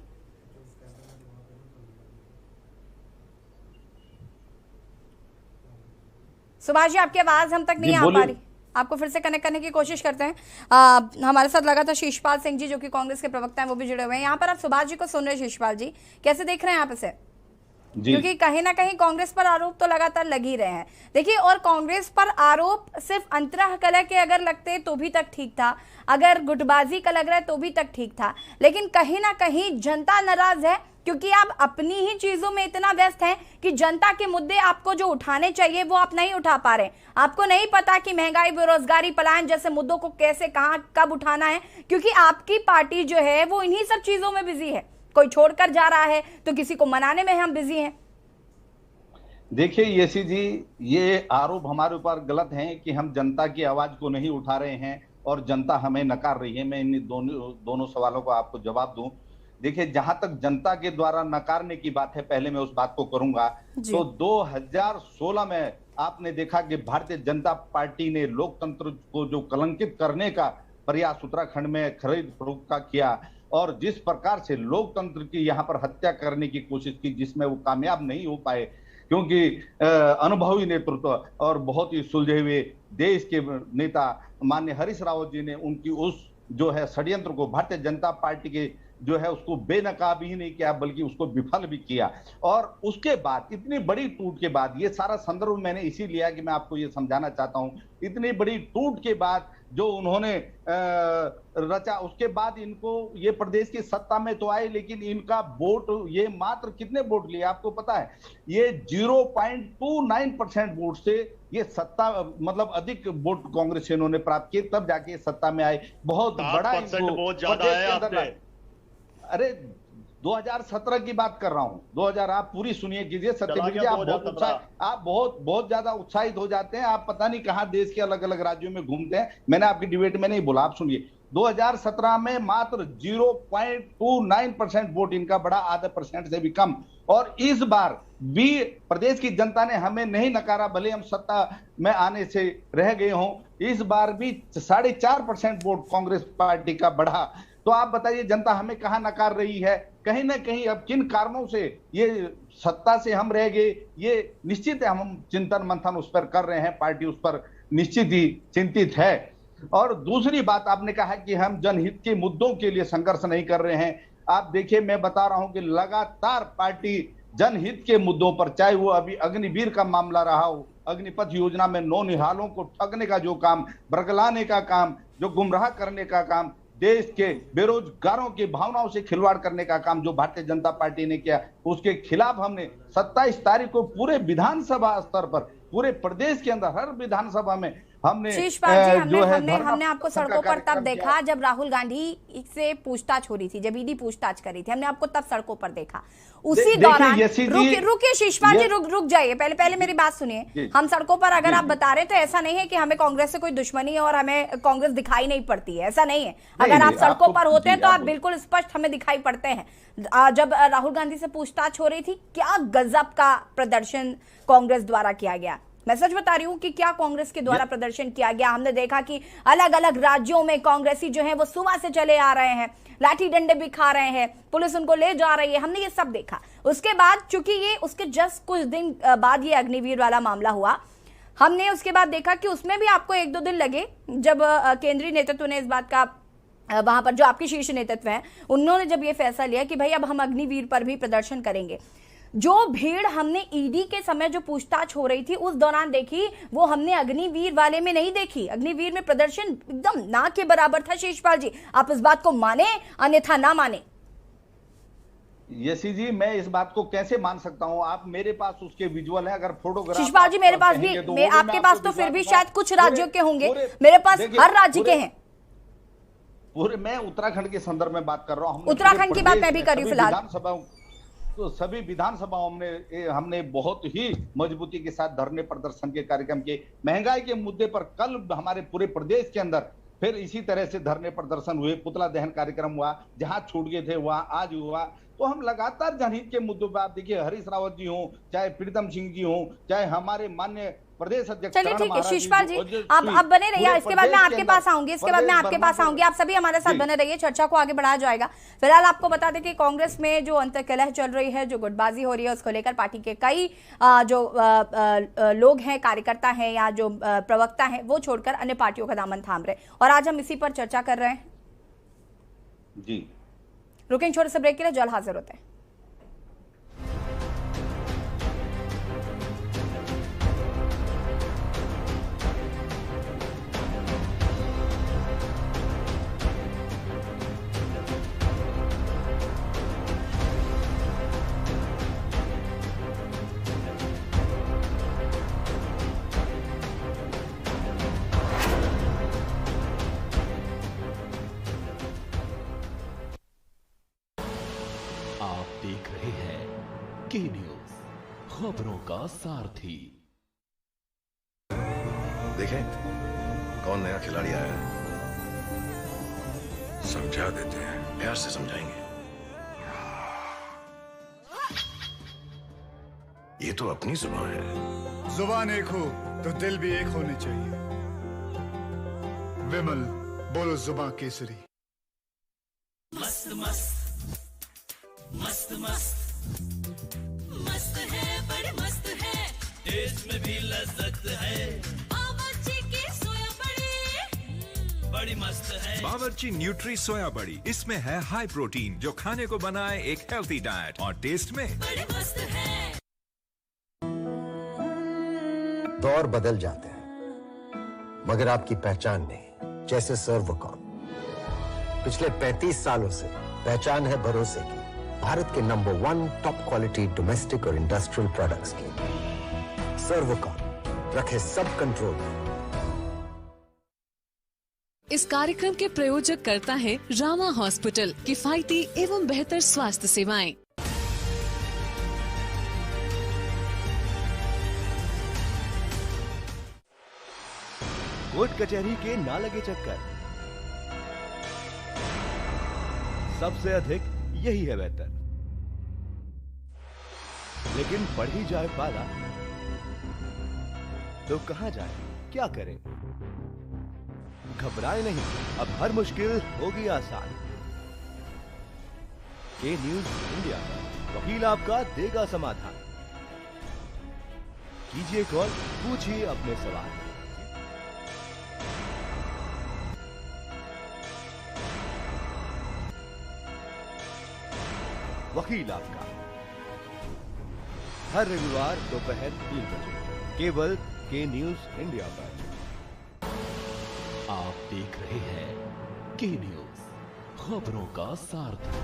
सुभाष जी, आपकी आवाज हम तक नहीं आ पा रही, आपको फिर से कनेक्ट करने की कोशिश करते हैं। हमारे साथ लगातार शीशपाल सिंह जी जो कि कांग्रेस के प्रवक्ता हैं वो भी जुड़े हुए हैं। यहाँ पर आप सुभाष जी को सुन रहे हैं। शीशपाल जी, कैसे देख रहे हैं आप इसे? क्योंकि कहीं ना कहीं कांग्रेस पर आरोप तो लगातार लग ही रहे हैं। देखिए, और कांग्रेस पर आरोप सिर्फ अंतराह कलह के अगर लगते तो भी तक ठीक था, अगर गुटबाजी का लग रहा है तो भी तक ठीक था, लेकिन कहीं ना कहीं जनता नाराज है क्योंकि आप अपनी ही चीजों में इतना व्यस्त हैं कि जनता के मुद्दे आपको जो उठाने चाहिए वो आप नहीं उठा पा रहे। आपको नहीं पता कि महंगाई, बेरोजगारी, पलायन जैसे मुद्दों को कैसे, कहां, कब उठाना है, क्योंकि आपकी पार्टी जो है वो इन्हीं सब चीजों में बिजी है। कोई छोड़कर जा रहा है तो किसी को मनाने में हम बिजी हैं। देखिए यशी जी, ये आरोप हमारे ऊपर गलत हैं कि हम जनता की आवाज को नहीं उठा रहे हैं और जनता हमें नकार रही है। मैं इन दोनों सवालों का आपको जवाब दूं। देखिए, जहां तक जनता के द्वारा नकारने की बात है, पहले मैं उस बात को करूंगा। तो 2016 में आपने देखा कि भारतीय जनता पार्टी ने लोकतंत्र को जो कलंकित करने का प्रयास उत्तराखंड में खरीद फरोख्त का किया और जिस प्रकार से लोकतंत्र की यहाँ पर हत्या करने की कोशिश की, जिसमें वो कामयाब नहीं हो पाए क्योंकि अनुभवी नेतृत्व और बहुत ही सुलझे हुए देश के नेता माननीय हरीश रावत जी ने उनकी उस जो है षड्यंत्र को भारतीय जनता पार्टी के जो है उसको बेनकाब ही नहीं किया बल्कि उसको विफल भी किया। और उसके बाद इतनी बड़ी टूट के बाद, ये सारा संदर्भ मैंने इसी लिया कि मैं आपको ये समझाना चाहता हूं, इतनी बड़ी टूट के बाद जो उन्होंने रचा, उसके बाद इनको ये प्रदेश की सत्ता में तो आए, लेकिन इनका वोट ये मात्र कितने वोट लिए आपको पता है? ये 0.29% वोट से ये सत्ता मतलब अधिक वोट कांग्रेस से इन्होंने प्राप्त किए, तब जाके सत्ता में आए। बहुत बड़ा बहुत ज्यादा है आपने। अरे 2017 की बात कर रहा हूं, 2000, आप पूरी सुनिए कीजिए सत्यवीर जी, आप बहुत ज्यादा उत्साहित हो जाते हैं। आप पता नहीं कहां देश के अलग अलग राज्यों में घूमते हैं। मैंने आपकी डिबेट में नहीं बोला, आप सुनिए। 2017 में मात्र 0.29% वोट इनका बढ़ा, आधा परसेंट से भी कम। और इस बार भी प्रदेश की जनता ने हमें नहीं नकारा, भले हम सत्ता में आने से रह गए हों। इस बार भी 4.5% वोट कांग्रेस पार्टी का बढ़ा। तो आप बताइए जनता हमें कहां नकार रही है? कहीं ना कहीं अब किन कारणों से ये सत्ता से हम रह गए, ये निश्चित है हम चिंतन मंथन उस पर कर रहे हैं, पार्टी उस पर निश्चित ही चिंतित है। और दूसरी बात, आपने कहा कि हम जनहित के मुद्दों के लिए संघर्ष नहीं कर रहे हैं। आप देखिए, मैं बता रहा हूं कि लगातार पार्टी जनहित के मुद्दों पर, चाहे वो अभी अग्निवीर का मामला रहा हो, अग्निपथ योजना में नौनिहालों को ठगने का जो काम, बरगलाने का काम, जो गुमराह करने का काम, देश के बेरोजगारों की भावनाओं से खिलवाड़ करने का काम जो भारतीय जनता पार्टी ने किया, उसके खिलाफ हमने 27 तारीख को पूरे विधानसभा स्तर पर, पूरे प्रदेश के अंदर हर विधानसभा में हमने हमने आपको सड़कों पर तब देखा जब राहुल गांधी से पूछताछ हो रही थी, जब ईडी पूछताछ कर रही थी, हमने आपको तब सड़कों पर देखा। उसी दौरान रुकिए शिशपाल जी, रुक जाइए, पहले मेरी बात सुनिए। हम सड़कों पर अगर आप बता रहे तो ऐसा नहीं है कि हमें कांग्रेस से कोई दुश्मनी है और हमें कांग्रेस दिखाई नहीं पड़ती है, ऐसा नहीं है। अगर आप सड़कों पर होते हैं तो आप बिल्कुल स्पष्ट हमें दिखाई पड़ते हैं। जब राहुल गांधी से पूछताछ हो रही थी, क्या गजब का प्रदर्शन कांग्रेस द्वारा किया गया। मैं सच बता रही हूं कि क्या कांग्रेस के द्वारा प्रदर्शन किया गया। हमने देखा कि अलग अलग राज्यों में कांग्रेसी जो है वो सुबह से चले आ रहे हैं, लाठी डंडे भी खा रहे हैं, पुलिस उनको ले जा रही है, हमने ये सब देखा। उसके बाद चूंकि ये उसके जस्ट कुछ दिन बाद ये अग्निवीर वाला मामला हुआ, हमने उसके बाद देखा कि उसमें भी आपको 1-2 दिन लगे जब केंद्रीय नेतृत्व ने इस बात का, वहां पर जो आपके शीर्ष नेतृत्व है उन्होंने जब ये फैसला लिया कि भाई अब हम अग्निवीर पर भी प्रदर्शन करेंगे। जो भीड़ हमने ईडी के समय जो पूछताछ हो रही थी उस दौरान देखी, वो हमने अग्निवीर वाले में नहीं देखी। अग्निवीर में प्रदर्शन एकदम ना के बराबर था। शिशपाल जी, आप इस बात को माने अन्यथा ना माने। यशी जी, मैं इस बात को कैसे मान सकता हूं? आप, मेरे पास उसके विजुअल है, अगर फोटोग्राफ। शिशपाल जी, मेरे पास भी, आपके पास तो फिर भी शायद कुछ राज्यों के होंगे, मेरे पास हर राज्य के हैं। पूरे मैं उत्तराखंड के संदर्भ में बात कर रहा हूं। उत्तराखंड की बात मैं भी कर रही हूं फिलहाल। तो सभी विधानसभाओं में हमने बहुत ही मजबूती के साथ धरने प्रदर्शन के कार्यक्रम किए। महंगाई के मुद्दे पर कल हमारे पूरे प्रदेश के अंदर फिर इसी तरह से धरने प्रदर्शन हुए, पुतला दहन कार्यक्रम हुआ, जहां छूट गए थे वहां आज हुआ। तो हम लगातार जनहित के मुद्दों पर, आप देखिए हरीश रावत जी हों, चाहे प्रीतम सिंह जी हों, चाहे हमारे मान्य प्रदेश अध्यक्ष। चलिए ठीक है शिशपाल जी, आप बने रहिए, इसके बाद मैं आपके पास आऊंगी, आप सभी हमारे साथ बने रहिए, चर्चा को आगे बढ़ाया जाएगा। फिलहाल आपको बता दें कि कांग्रेस में जो अंतर्कलह चल रही है, जो गुटबाजी हो रही है, उसको लेकर पार्टी के कई जो लोग हैं, कार्यकर्ता हैं या जो प्रवक्ता हैं, वो छोड़कर अन्य पार्टियों का दामन थाम रहे, और आज हम इसी पर चर्चा कर रहे हैं जी। रुकेंगे छोटे से ब्रेक के लिए, जल्द हाजिर होते हैं। के न्यूज, खबरों का सारथी। देखें कौन नया खिलाड़ी आया है, समझा देते हैं, प्यार से समझाएंगे। ये तो अपनी जुबान है। जुबान एक हो तो दिल भी एक होने चाहिए। विमल, बोलो जुबान केसरी। मस्त मस्त मस्त मस्त मस्त है, बड़ी मस्त है, टेस्ट में भी लज्जत है। बावर्ची की सोया बड़ी बड़ी मस्त है। बावर्ची न्यूट्री सोया बड़ी, इसमें है हाई प्रोटीन जो खाने को बनाए एक हेल्थी डाइट, और टेस्ट में बड़ी मस्त है। दौर बदल जाते हैं मगर आपकी पहचान नहीं। जैसे सर्वकॉम पिछले 35 सालों से पहचान है भरोसे की, भारत के नंबर 1 टॉप क्वालिटी डोमेस्टिक और इंडस्ट्रियल प्रोडक्ट्स की। सर्वकॉम रखे सब कंट्रोल में। इस कार्यक्रम के प्रायोजक करता है रामा हॉस्पिटल, किफायती एवं बेहतर स्वास्थ्य सेवाएं। कोर्ट कचहरी के ना लगे चक्कर, सबसे अधिक यही है बेहतर। लेकिन बढ़ ही जाए पाला तो कहां जाए, क्या करें? घबराए नहीं, अब हर मुश्किल होगी आसान। के न्यूज इंडिया पर वकील आपका देगा समाधान। कीजिए कॉल, पूछिए अपने सवाल। वकील आपका हर रविवार दोपहर 3 बजे केवल के न्यूज इंडिया पर। आप देख रहे हैं के न्यूज, खबरों का सारथी।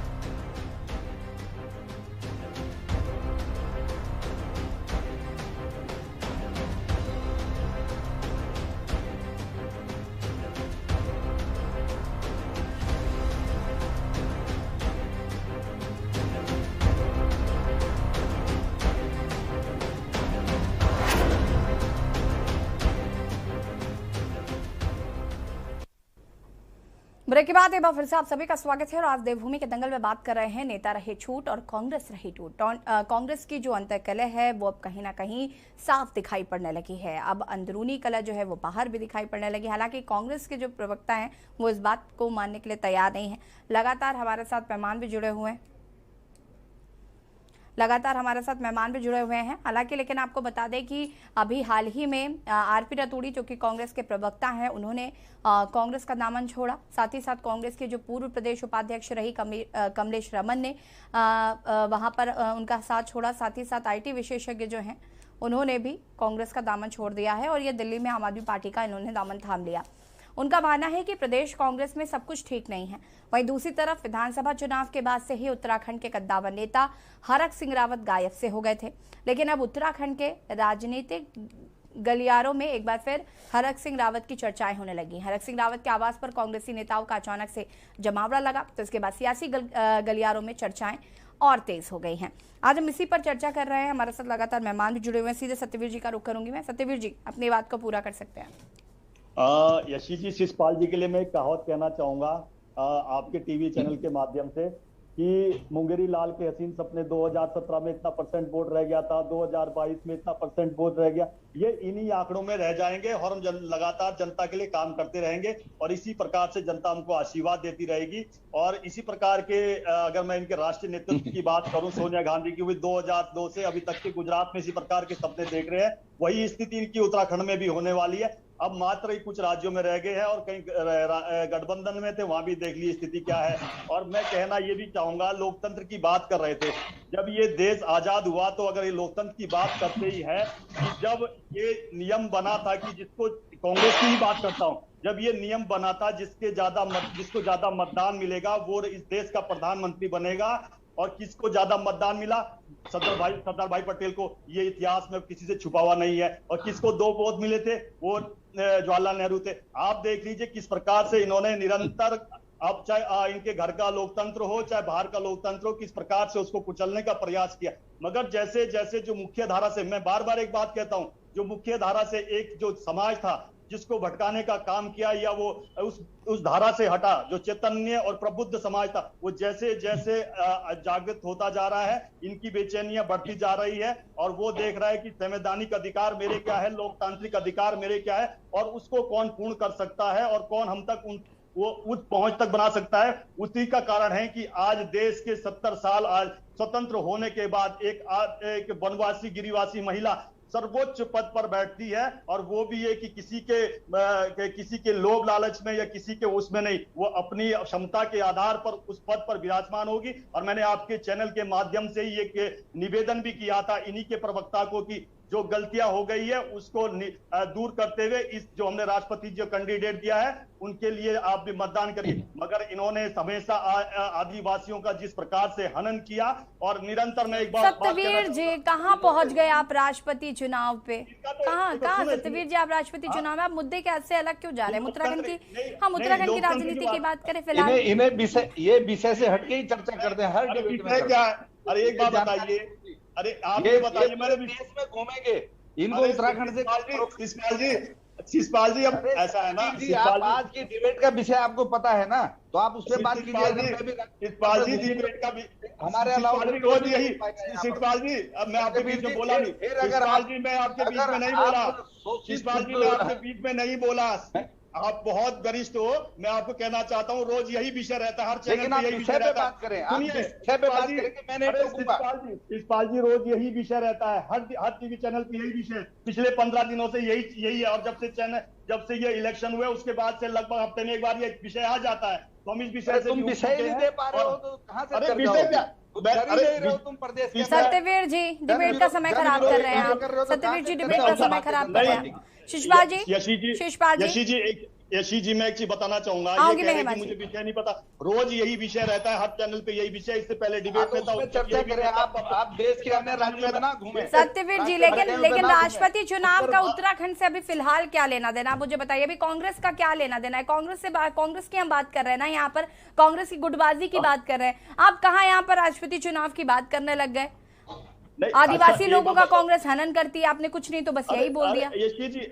ब्रेक के बाद एक बार फिर से आप सभी का स्वागत है और आज देवभूमि के दंगल में बात कर रहे हैं नेता रहे छूट और कांग्रेस रही टूट। कांग्रेस की जो अंतर्कलह है वो अब कहीं ना कहीं साफ दिखाई पड़ने लगी है। अब अंदरूनी कलह जो है वो बाहर भी दिखाई पड़ने लगी। हालांकि कांग्रेस के जो प्रवक्ता हैं वो इस बात को मानने के लिए तैयार नहीं है। लगातार हमारे साथ मेहमान भी जुड़े हुए हैं हालांकि, लेकिन आपको बता दें कि अभी हाल ही में आरपी रतूड़ी जो कि कांग्रेस के प्रवक्ता हैं, उन्होंने कांग्रेस का दामन छोड़ा। साथ ही साथ कांग्रेस के जो पूर्व प्रदेश उपाध्यक्ष रही कमलेश रमन ने वहां पर उनका साथ छोड़ा। साथ ही साथ IT विशेषज्ञ जो हैं उन्होंने भी कांग्रेस का दामन छोड़ दिया है और ये दिल्ली में आम आदमी पार्टी का इन्होंने दामन थाम लिया। उनका मानना है कि प्रदेश कांग्रेस में सब कुछ ठीक नहीं है। वहीं दूसरी तरफ विधानसभा चुनाव के बाद से ही उत्तराखंड के कद्दावर नेता हरक सिंह रावत गायब से हो गए थे, लेकिन अब उत्तराखंड के राजनीतिक गलियारों में एक बार फिर हरक सिंह रावत की चर्चाएं होने लगी। हरक सिंह रावत के आवास पर कांग्रेसी नेताओं का अचानक से जमावड़ा लगा, तो इसके बाद सियासी गलियारों में चर्चाएं और तेज हो गई हैं। आज हम इसी पर चर्चा कर रहे हैं। हमारे साथ लगातार मेहमान भी जुड़े हुए हैं। सीधे सत्यवीर जी का रुख करूंगी मैं। सत्यवीर जी, अपनी बात को पूरा कर सकते हैं। यशी जी, शिषपाल जी के लिए मैं एक कहावत कहना चाहूंगा आपके टीवी चैनल के माध्यम से कि मुंगेरी लाल के हसीन सपने 2017 में इतना % वोट रह गया था, 2022 में इतना % वोट रह गया। ये इन्हीं आंकड़ों में रह जाएंगे और हम लगातार जनता के लिए काम करते रहेंगे और इसी प्रकार से जनता हमको आशीर्वाद देती रहेगी। और इसी प्रकार के अगर मैं इनके राष्ट्रीय नेतृत्व की बात करूं, सोनिया गांधी की, 2002 से अभी तक के गुजरात में इसी प्रकार के सपने देख रहे हैं, वही स्थिति इनकी उत्तराखंड में भी होने वाली है। अब मात्र ही कुछ राज्यों में रह गए हैं और कहीं गठबंधन में थे, वहां भी देख ली स्थिति क्या है। और मैं कहना ये भी चाहूंगा, लोकतंत्र की बात कर रहे थे, जब ये देश आजाद हुआ तो अगर ये लोकतंत्र की बात करते ही है कि जब ये नियम बना था कि जिसको कांग्रेस की ही बात करता हूं, जब ये नियम बना था जिसको ज्यादा मतदान मिलेगा वो इस देश का प्रधानमंत्री बनेगा, और किसको ज्यादा मतदान मिला? सरदार भाई पटेल को। ये इतिहास में किसी से छुपा हुआ नहीं है। और किसको 2 वोट मिले थे? वो जवाहरलाल नेहरू थे। आप देख लीजिए किस प्रकार से इन्होंने निरंतर, अब चाहे इनके घर का लोकतंत्र हो चाहे बाहर का लोकतंत्र हो, किस प्रकार से उसको कुचलने का प्रयास किया। मगर जैसे जैसे जो मुख्य धारा से, मैं बार बार एक बात कहता हूं, जो मुख्य धारा से एक जो समाज था जिसको भटकाने का काम किया, या वो उस धारा से हटा, जो चैतन्य और प्रबुद्ध समाज था, वो जैसे जैसे जागृत होता जा रहा है, इनकी बेचैनियां बढ़ती जा रही है, और वो देख रहा है कि संवैधानिक अधिकार मेरे क्या है, लोकतांत्रिक अधिकार मेरे क्या है, और उसको कौन पूर्ण कर सकता है और कौन हम तक वो उस पहुंच तक बना सकता है। उसी का कारण है कि आज देश के 70 साल आज स्वतंत्र होने के बाद एक वनवासी गिरिवासी महिला सर्वोच्च पद पर बैठती है, और वो भी है कि किसी के लोभ लालच में या किसी के उसमें नहीं, वो अपनी क्षमता के आधार पर उस पद पर विराजमान होगी। और मैंने आपके चैनल के माध्यम से ही एक निवेदन भी किया था इन्हीं के प्रवक्ता को कि जो गलतियां हो गई है उसको दूर करते हुए इस जो हमने राष्ट्रपति जो कैंडिडेट दिया है उनके लिए आप भी मतदान करिए। मगर इन्होंने हमेशा आदिवासियों का जिस प्रकार से हनन किया, और निरंतर में एक बार सत्यवीर जी कहाँ पहुंच गए आप राष्ट्रपति चुनाव पे? कहाँ सत्यवीर जी आप राष्ट्रपति चुनाव में आप मुद्दे कैसे अलग क्यों जा रहे हैं? उत्तराखंड की, हम उत्तराखंड की राजनीति की बात करें फिलहाल। इन्हें ये विषय से हटके ही चर्चा करते हैं हर डिबेट में। क्या है? अरे एक बात बताइए, अरे आप ये बताइए, मेरे देश में घूमेंगे इनको उत्तराखंड से शिषपाल जी, अब ऐसा है ना, आप आज की डिबेट का विषय आपको पता है ना, तो आप उससे बात कीजिए। शिषपाल जी डिबेट का भी हमारे अलावा रोज यही, शिषपाल जी अब मैं आपके बीच में बोला नहीं, शिषपाल जी मैं आपके बीच में नहीं बोला, शिषपाल जी मैं आपके बीच में नहीं बोला, आप बहुत वरिष्ठ हो, मैं आपको कहना चाहता हूँ रोज यही विषय रहता है, हर चैनल पे यही विषय रहता है। शिषपाल जी रोज यही विषय रहता है, हर टीवी चैनल पे यही विषय, पिछले 15 दिनों से यही है, और जब से ये इलेक्शन हुए उसके बाद से लगभग हफ्ते में एक बार ये विषय आ जाता है, तो हम इस विषय से विषय नहीं दे पा रहे हो तो कहाँ से तुम प्रदेश के? सत्यवीर जी डिबेट का समय खराब कर रहे हैं आप, सत्यवीर जी डिबेट का समय खराब कर रहे हैं। शिषपाल जी, यशी जी मैं एक चीज बताना चाहूंगा, ये कह रहे कि मुझे विषय नहीं पता, रोज यही विषय रहता है, हर चैनल पे यही विषय, इससे पहले डिबेट में था, चर्चा करें, आप देश के अन्य राज्यों में ना घूमे। सत्यवीर जी लेकिन राष्ट्रपति चुनाव का उत्तराखंड से अभी फिलहाल क्या लेना देना, आप मुझे बताइए। अभी कांग्रेस का क्या लेना देना है? कांग्रेस की हम बात कर रहे हैं ना, यहाँ पर कांग्रेस की गुटबाजी की बात कर रहे हैं, आप कहाँ यहाँ पर राष्ट्रपति चुनाव की बात करने लग गए? आदिवासी लोगों का कांग्रेस हनन करती है, आपने कुछ नहीं तो बस यही बोल दिया।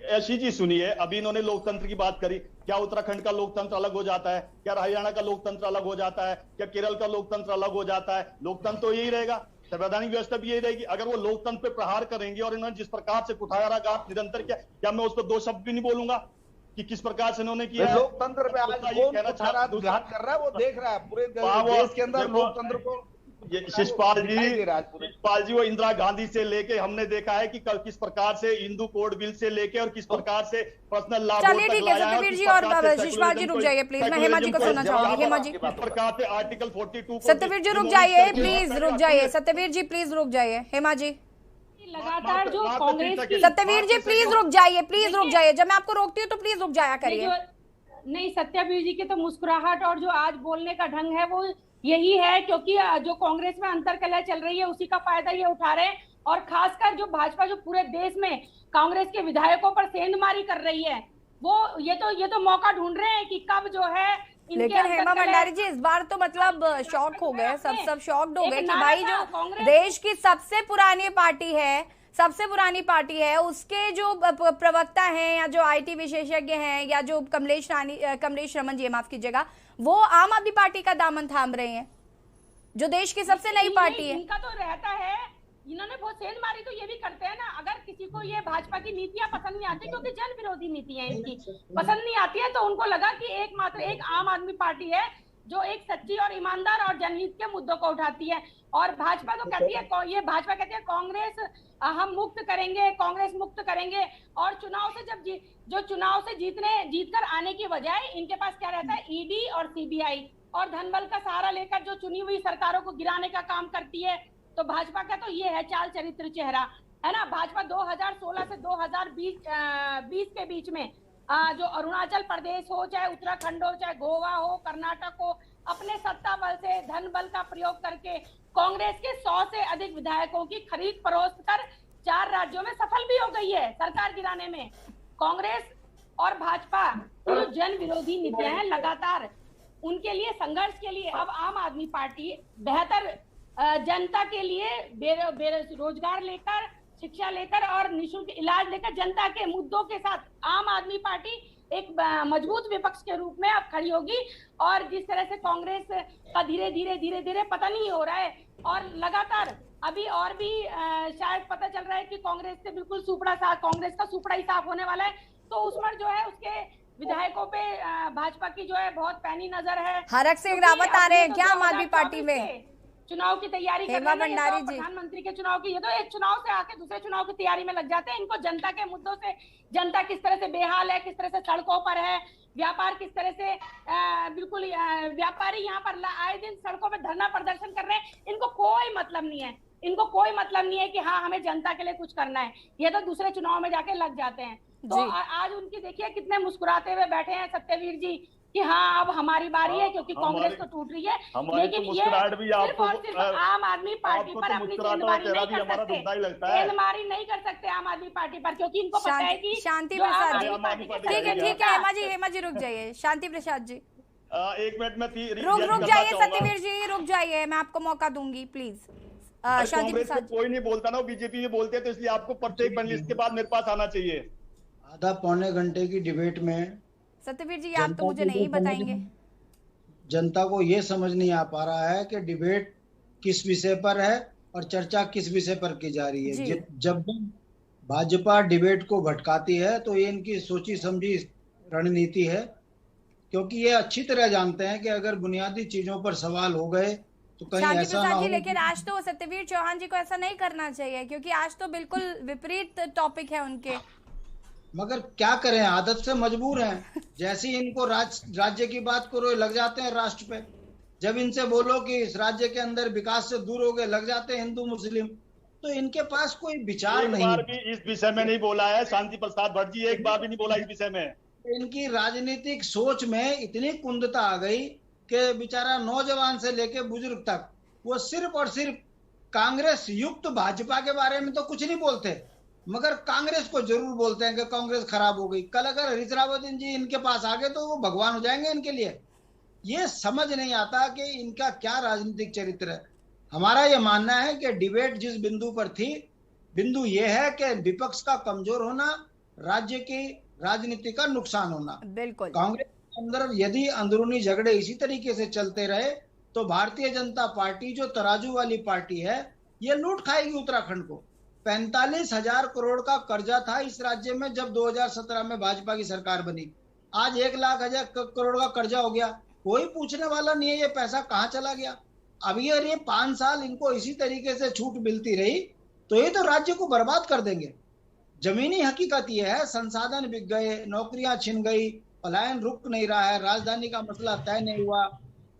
यशी जी सुनिए, अभी इन्होंने लोकतंत्र की बात करी, क्या उत्तराखंड का लोकतंत्र अलग हो जाता है? क्या हरियाणा का लोकतंत्र अलग हो जाता है? क्या केरल का लोकतंत्र अलग हो जाता है? लोकतंत्र तो यही रहेगा, संवैधानिक व्यवस्था भी यही रहेगी। अगर वो लोकतंत्र पे प्रहार करेंगे और इन्होंने जिस प्रकार से कुठाराघात निरंतर किया, क्या मैं उस पर 2 शब्द भी नहीं बोलूंगा कि किस प्रकार से उन्होंने किया? लोकतंत्र पे आज कौन कुठाराघात कर रहा है वो देख रहा है, पूरे देश के अंदर लोकतंत्र को। शिषपाल जी वो इंदिरा गांधी से लेके हमने देखा है कि किस प्रकार से हिंदू कोड बिल से लेके और किस प्रकार से पर्सनल लॉ। चलिए ठीक है सत्यवीर जी और शिषपाल जी रुक जाइए प्लीज, मैं हेमा जी को सुनना चाहूंगी। हेमा जी प्रकार से आर्टिकल 42 सत्यवीर जी रुक जाइए प्लीज, रुक जाइए सत्यवीर जी प्लीज रुक जाइए। हेमा जी लगातार जो कांग्रेस की, सत्यवीर जी प्लीज रुक जाइए, जब मैं आपको रोकती हूँ तो प्लीज रुक जाया करिए। नहीं, सत्यवीर जी के तो मुस्कुराहट और जो आज बोलने का ढंग है वो यही है, क्योंकि जो कांग्रेस में अंतरकलह चल रही है उसी का फायदा ये उठा रहे हैं, और खासकर जो भाजपा जो पूरे देश में कांग्रेस के विधायकों पर सेंधमारी कर रही है, वो ये तो मौका ढूंढ रहे हैं कि कब जो है। लेकिन हेमा भंडारी जी इस बार तो मतलब शॉक हो गए, सब शॉक्ड हो गए कि भाई जो देश की सबसे पुरानी पार्टी है उसके जो प्रवक्ता हैं या जो IT विशेषज्ञ हैं या जो कमलेश रमन जी, माफ कीजिएगा, वो आम आदमी पार्टी का दामन थाम रहे हैं, जो देश की सबसे नई पार्टी है। इनका तो रहता है, इन्होंने बहुत सेंधमारी तो ये भी करते हैं ना, अगर किसी को ये भाजपा की नीतियां पसंद नहीं आती, क्योंकि जन विरोधी नीतियां इनकी पसंद नहीं आती है, तो उनको लगा कि एक आम आदमी पार्टी है जो एक सच्ची और ईमानदार और जनहित के मुद्दों को उठाती है। और भाजपा तो कहती है, ये भाजपा कहती है कांग्रेस हम मुक्त करेंगे, कांग्रेस मुक्त करेंगे, और चुनाव से जीतकर आने की बजाय इनके पास क्या रहता है, ED और CBI और धनबल का सहारा लेकर जो चुनी हुई सरकारों को गिराने का काम करती है। तो भाजपा का तो ये है चाल चरित्र चेहरा, है ना। भाजपा 2016 से 2020 के बीच में जो अरुणाचल प्रदेश हो, चाहे उत्तराखंड हो, चाहे गोवा हो, कर्नाटक हो, अपने सत्ता बल से, धन बल का प्रयोग करके कांग्रेस के 100 से अधिक विधायकों की खरीद फरोख्त कर 4 राज्यों में सफल भी हो गई है सरकार गिराने में। कांग्रेस और भाजपा जो जन विरोधी नीतियां हैं लगातार, उनके लिए संघर्ष के लिए अब आम आदमी पार्टी बेहतर जनता के लिए रोजगार लेकर, शिक्षा लेकर और निःशुल्क इलाज लेकर जनता के मुद्दों के साथ आम आदमी पार्टी एक मजबूत विपक्ष के रूप में अब खड़ी होगी। और जिस तरह से कांग्रेस का धीरे धीरे पतन ही हो रहा है और लगातार अभी और भी शायद पता चल रहा है कि कांग्रेस से बिल्कुल कांग्रेस का सुपड़ा ही साफ होने वाला है, तो उस पर जो है उसके विधायकों पे भाजपा की जो है बहुत पैनी नजर है। हरक सिंह रावत आ रहे हैं क्या आम आदमी पार्टी में? चुनाव की तैयारी कर हेमा रहे हैं, भंडारी जी प्रधानमंत्री के चुनाव की, ये तो एक चुनाव से आके दूसरे चुनाव की तैयारी में लग जाते हैं। इनको जनता के मुद्दों से, जनता किस तरह से बेहाल है, किस तरह से सड़कों पर है, व्यापार किस तरह से बिल्कुल व्यापारी यहाँ पर आए दिन सड़कों पर धरना प्रदर्शन कर रहे हैं, इनको कोई मतलब नहीं है। इनको कोई मतलब नहीं है कि हाँ हमें जनता के लिए कुछ करना है, ये तो दूसरे चुनाव में जाके लग जाते हैं। तो आज उनकी देखिए कितने मुस्कुराते हुए बैठे हैं सत्यवीर जी कि हाँ अब हमारी बारी है, क्योंकि कांग्रेस तो टूट रही है। लेकिन ये सिर्फ और सिर्फ आम आदमी पार्टी पर अपनी गेंदबाजी नहीं कर सकते, गेंदबाजी नहीं कर सकते आम आदमी पार्टी पर, क्योंकि इनको पता है कि शांति प्रसाद जी, ठीक है हेमा जी रुक जाइए। शांति प्रसाद जी 1 मिनट में रुक जाइए, सत्यवीर जी रुक जाइए, मैं आपको मौका दूंगी प्लीज। शांति प्रसाद कोई नहीं बोलता ना, बीजेपी में बोलते हैं, तो इसलिए आपको प्रत्येक पैनलिस्ट के बाद मेरे पास आना चाहिए। आधा पौने घंटे की डिबेट में सत्यवीर जी आप तो मुझे नहीं बताएंगे। जनता को ये समझ नहीं आ पा रहा है कि डिबेट किस विषय पर है और चर्चा किस विषय पर की जा रही है। जब भाजपा डिबेट को भटकाती है तो ये इनकी सोची समझी रणनीति है, क्योंकि ये अच्छी तरह जानते हैं कि अगर बुनियादी चीजों पर सवाल हो गए तो कहीं ऐसा ना हो। लेकिन आज तो सत्यवीर चौहान जी को ऐसा नहीं करना चाहिए, क्योंकि आज तो बिल्कुल विपरीत टॉपिक है उनके। मगर क्या करें, आदत से मजबूर हैं। जैसे ही इनको राज्य की बात करो लग जाते हैं राष्ट्र पे, जब इनसे बोलो कि इस राज्य के अंदर विकास से दूर हो गए लग जाते हैं हिंदू मुस्लिम। तो इनके पास कोई विचार नहीं। एक बार भी इस विषय में नहीं बोला है शांति प्रसाद भट्ट जी, एक बार भी नहीं बोला इस विषय में। इनकी राजनीतिक सोच में इतनी कुंदता आ गई कि बेचारा नौजवान से लेके बुजुर्ग तक वो सिर्फ और सिर्फ कांग्रेस युक्त भाजपा के बारे में तो कुछ नहीं बोलते, मगर कांग्रेस को जरूर बोलते हैं कि कांग्रेस खराब हो गई। कल अगर हरीश रावत जी इनके पास आ गए तो वो भगवान हो जाएंगे इनके लिए। ये समझ नहीं आता कि इनका क्या राजनीतिक चरित्र है। हमारा ये मानना है कि डिबेट जिस बिंदु पर थी, बिंदु ये है कि विपक्ष का कमजोर होना, राज्य की राजनीति का नुकसान होना। बिल्कुल कांग्रेस के अंदर यदि अंदरूनी झगड़े इसी तरीके से चलते रहे तो भारतीय जनता पार्टी जो तराजू वाली पार्टी है ये लूट खाएगी उत्तराखंड को। 45,000 करोड़ का कर्जा था इस राज्य में जब 2017 में भाजपा की सरकार बनी, आज 1,00,000 करोड़ का कर्जा हो गया। कोई पूछने वाला नहीं है ये पैसा कहाँ चला गया। अब ये 5 साल इनको इसी तरीके से छूट मिलती रही तो ये तो राज्य को बर्बाद कर देंगे। जमीनी हकीकत ये है, संसाधन बिक गए, नौकरियां छिन गई, पलायन रुक नहीं रहा है, राजधानी का मसला तय नहीं हुआ,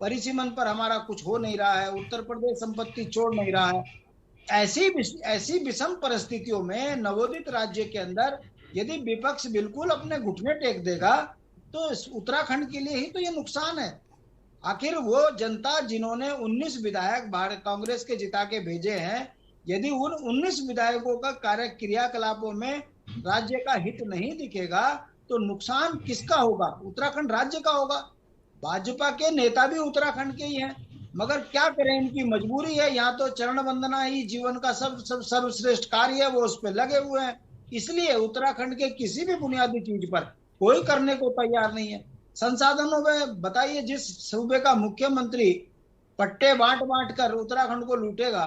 परिसीमन पर हमारा कुछ हो नहीं रहा है, उत्तर प्रदेश संपत्ति छोड़ नहीं रहा है। ऐसी विषम परिस्थितियों में नवोदित राज्य के अंदर यदि विपक्ष बिल्कुल अपने घुटने टेक देगा तो उत्तराखंड के लिए ही तो ये नुकसान है। आखिर वो जनता जिन्होंने 19 विधायक भारत कांग्रेस के जिता के भेजे हैं, यदि उन 19 विधायकों का कार्य क्रियाकलापों में राज्य का हित नहीं दिखेगा तो नुकसान किसका होगा? उत्तराखंड राज्य का होगा। भाजपा के नेता भी उत्तराखंड के ही हैं, मगर क्या करें, इनकी मजबूरी है। यहाँ तो चरण वंदना ही जीवन का सर्वश्रेष्ठ कार्य है, वो उस पर लगे हुए हैं। इसलिए उत्तराखंड के किसी भी बुनियादी चीज पर कोई करने को तैयार नहीं है। संसाधनों में बताइए, जिस सूबे का मुख्यमंत्री पट्टे बांट कर उत्तराखंड को लूटेगा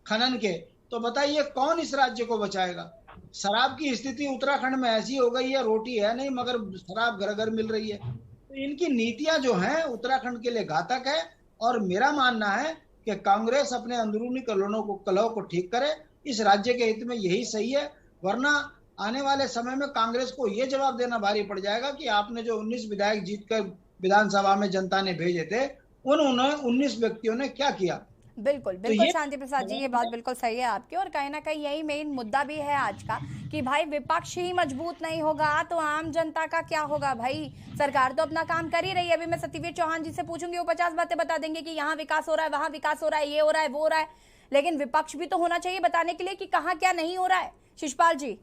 खनन के, तो बताइए कौन इस राज्य को बचाएगा? शराब की स्थिति उत्तराखंड में ऐसी हो गई है, रोटी है नहीं मगर शराब घर घर मिल रही है। तो इनकी नीतियां जो हैं उत्तराखंड के लिए घातक है। और मेरा मानना है कि कांग्रेस अपने अंदरूनी कलह को ठीक करे, इस राज्य के हित में यही सही है। वरना आने वाले समय में कांग्रेस को यह जवाब देना भारी पड़ जाएगा कि आपने जो 19 विधायक जीतकर विधानसभा में जनता ने भेजे थे, उन्होंने 19 व्यक्तियों ने क्या किया? बिल्कुल शांति प्रसाद जी, ये बात बिल्कुल सही है आपकी। और कहीं ना कहीं यही मेन मुद्दा भी है आज का कि भाई विपक्ष ही मजबूत नहीं होगा तो आम जनता का क्या होगा? भाई सरकार तो अपना काम कर ही रही है। अभी मैं सत्यवीर चौहान जी से पूछूंगी, वो 50 बातें बता देंगे कि यहाँ विकास हो रहा है, वहां विकास हो रहा है, ये हो रहा है, वो हो रहा है, लेकिन विपक्ष भी तो होना चाहिए बताने के लिए कि कहाँ क्या नहीं हो रहा है। शिषपाल जी।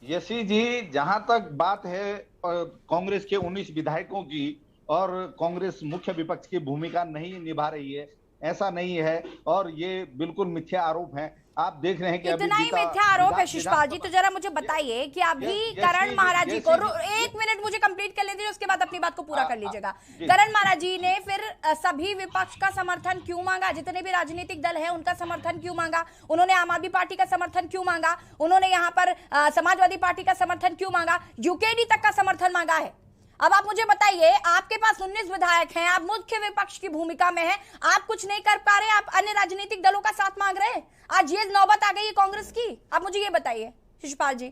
यशी जी, जहां तक बात है कांग्रेस के 19 विधायकों की और कांग्रेस मुख्य विपक्ष की भूमिका नहीं निभा रही है, ऐसा नहीं है और ये बिल्कुल मिथ्या आरोप है। आप देख रहे हैं कि इतना ही मिथ्या आरोप है शिशपाल जी, तो जरा मुझे बताइए कि अभी करण महाराज जी को, एक मिनट मुझे कंप्लीट कर लेते, उसके बाद अपनी बात को पूरा कर लीजिएगा। करण महाराज जी ने फिर सभी विपक्ष का समर्थन क्यों मांगा? जितने भी राजनीतिक दल है उनका समर्थन क्यों मांगा? उन्होंने आम आदमी पार्टी का समर्थन क्यों मांगा? उन्होंने यहाँ पर समाजवादी पार्टी का समर्थन क्यों मांगा? यूकेडी तक का समर्थन मांगा है। अब आप मुझे बताइए, आपके पास 19 विधायक हैं, आप मुख्य विपक्ष की भूमिका में हैं, आप कुछ नहीं कर पा रहे, आप अन्य राजनीतिक दलों का साथ मांग रहे हैं। आज ये नौबत आ गई है कांग्रेस की। आप मुझे ये बताइए शिशपाल जी।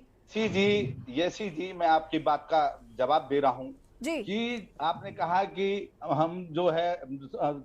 यसी जी मैं आपकी बात का जवाब दे रहा हूं जी कि आपने कहा कि हम जो है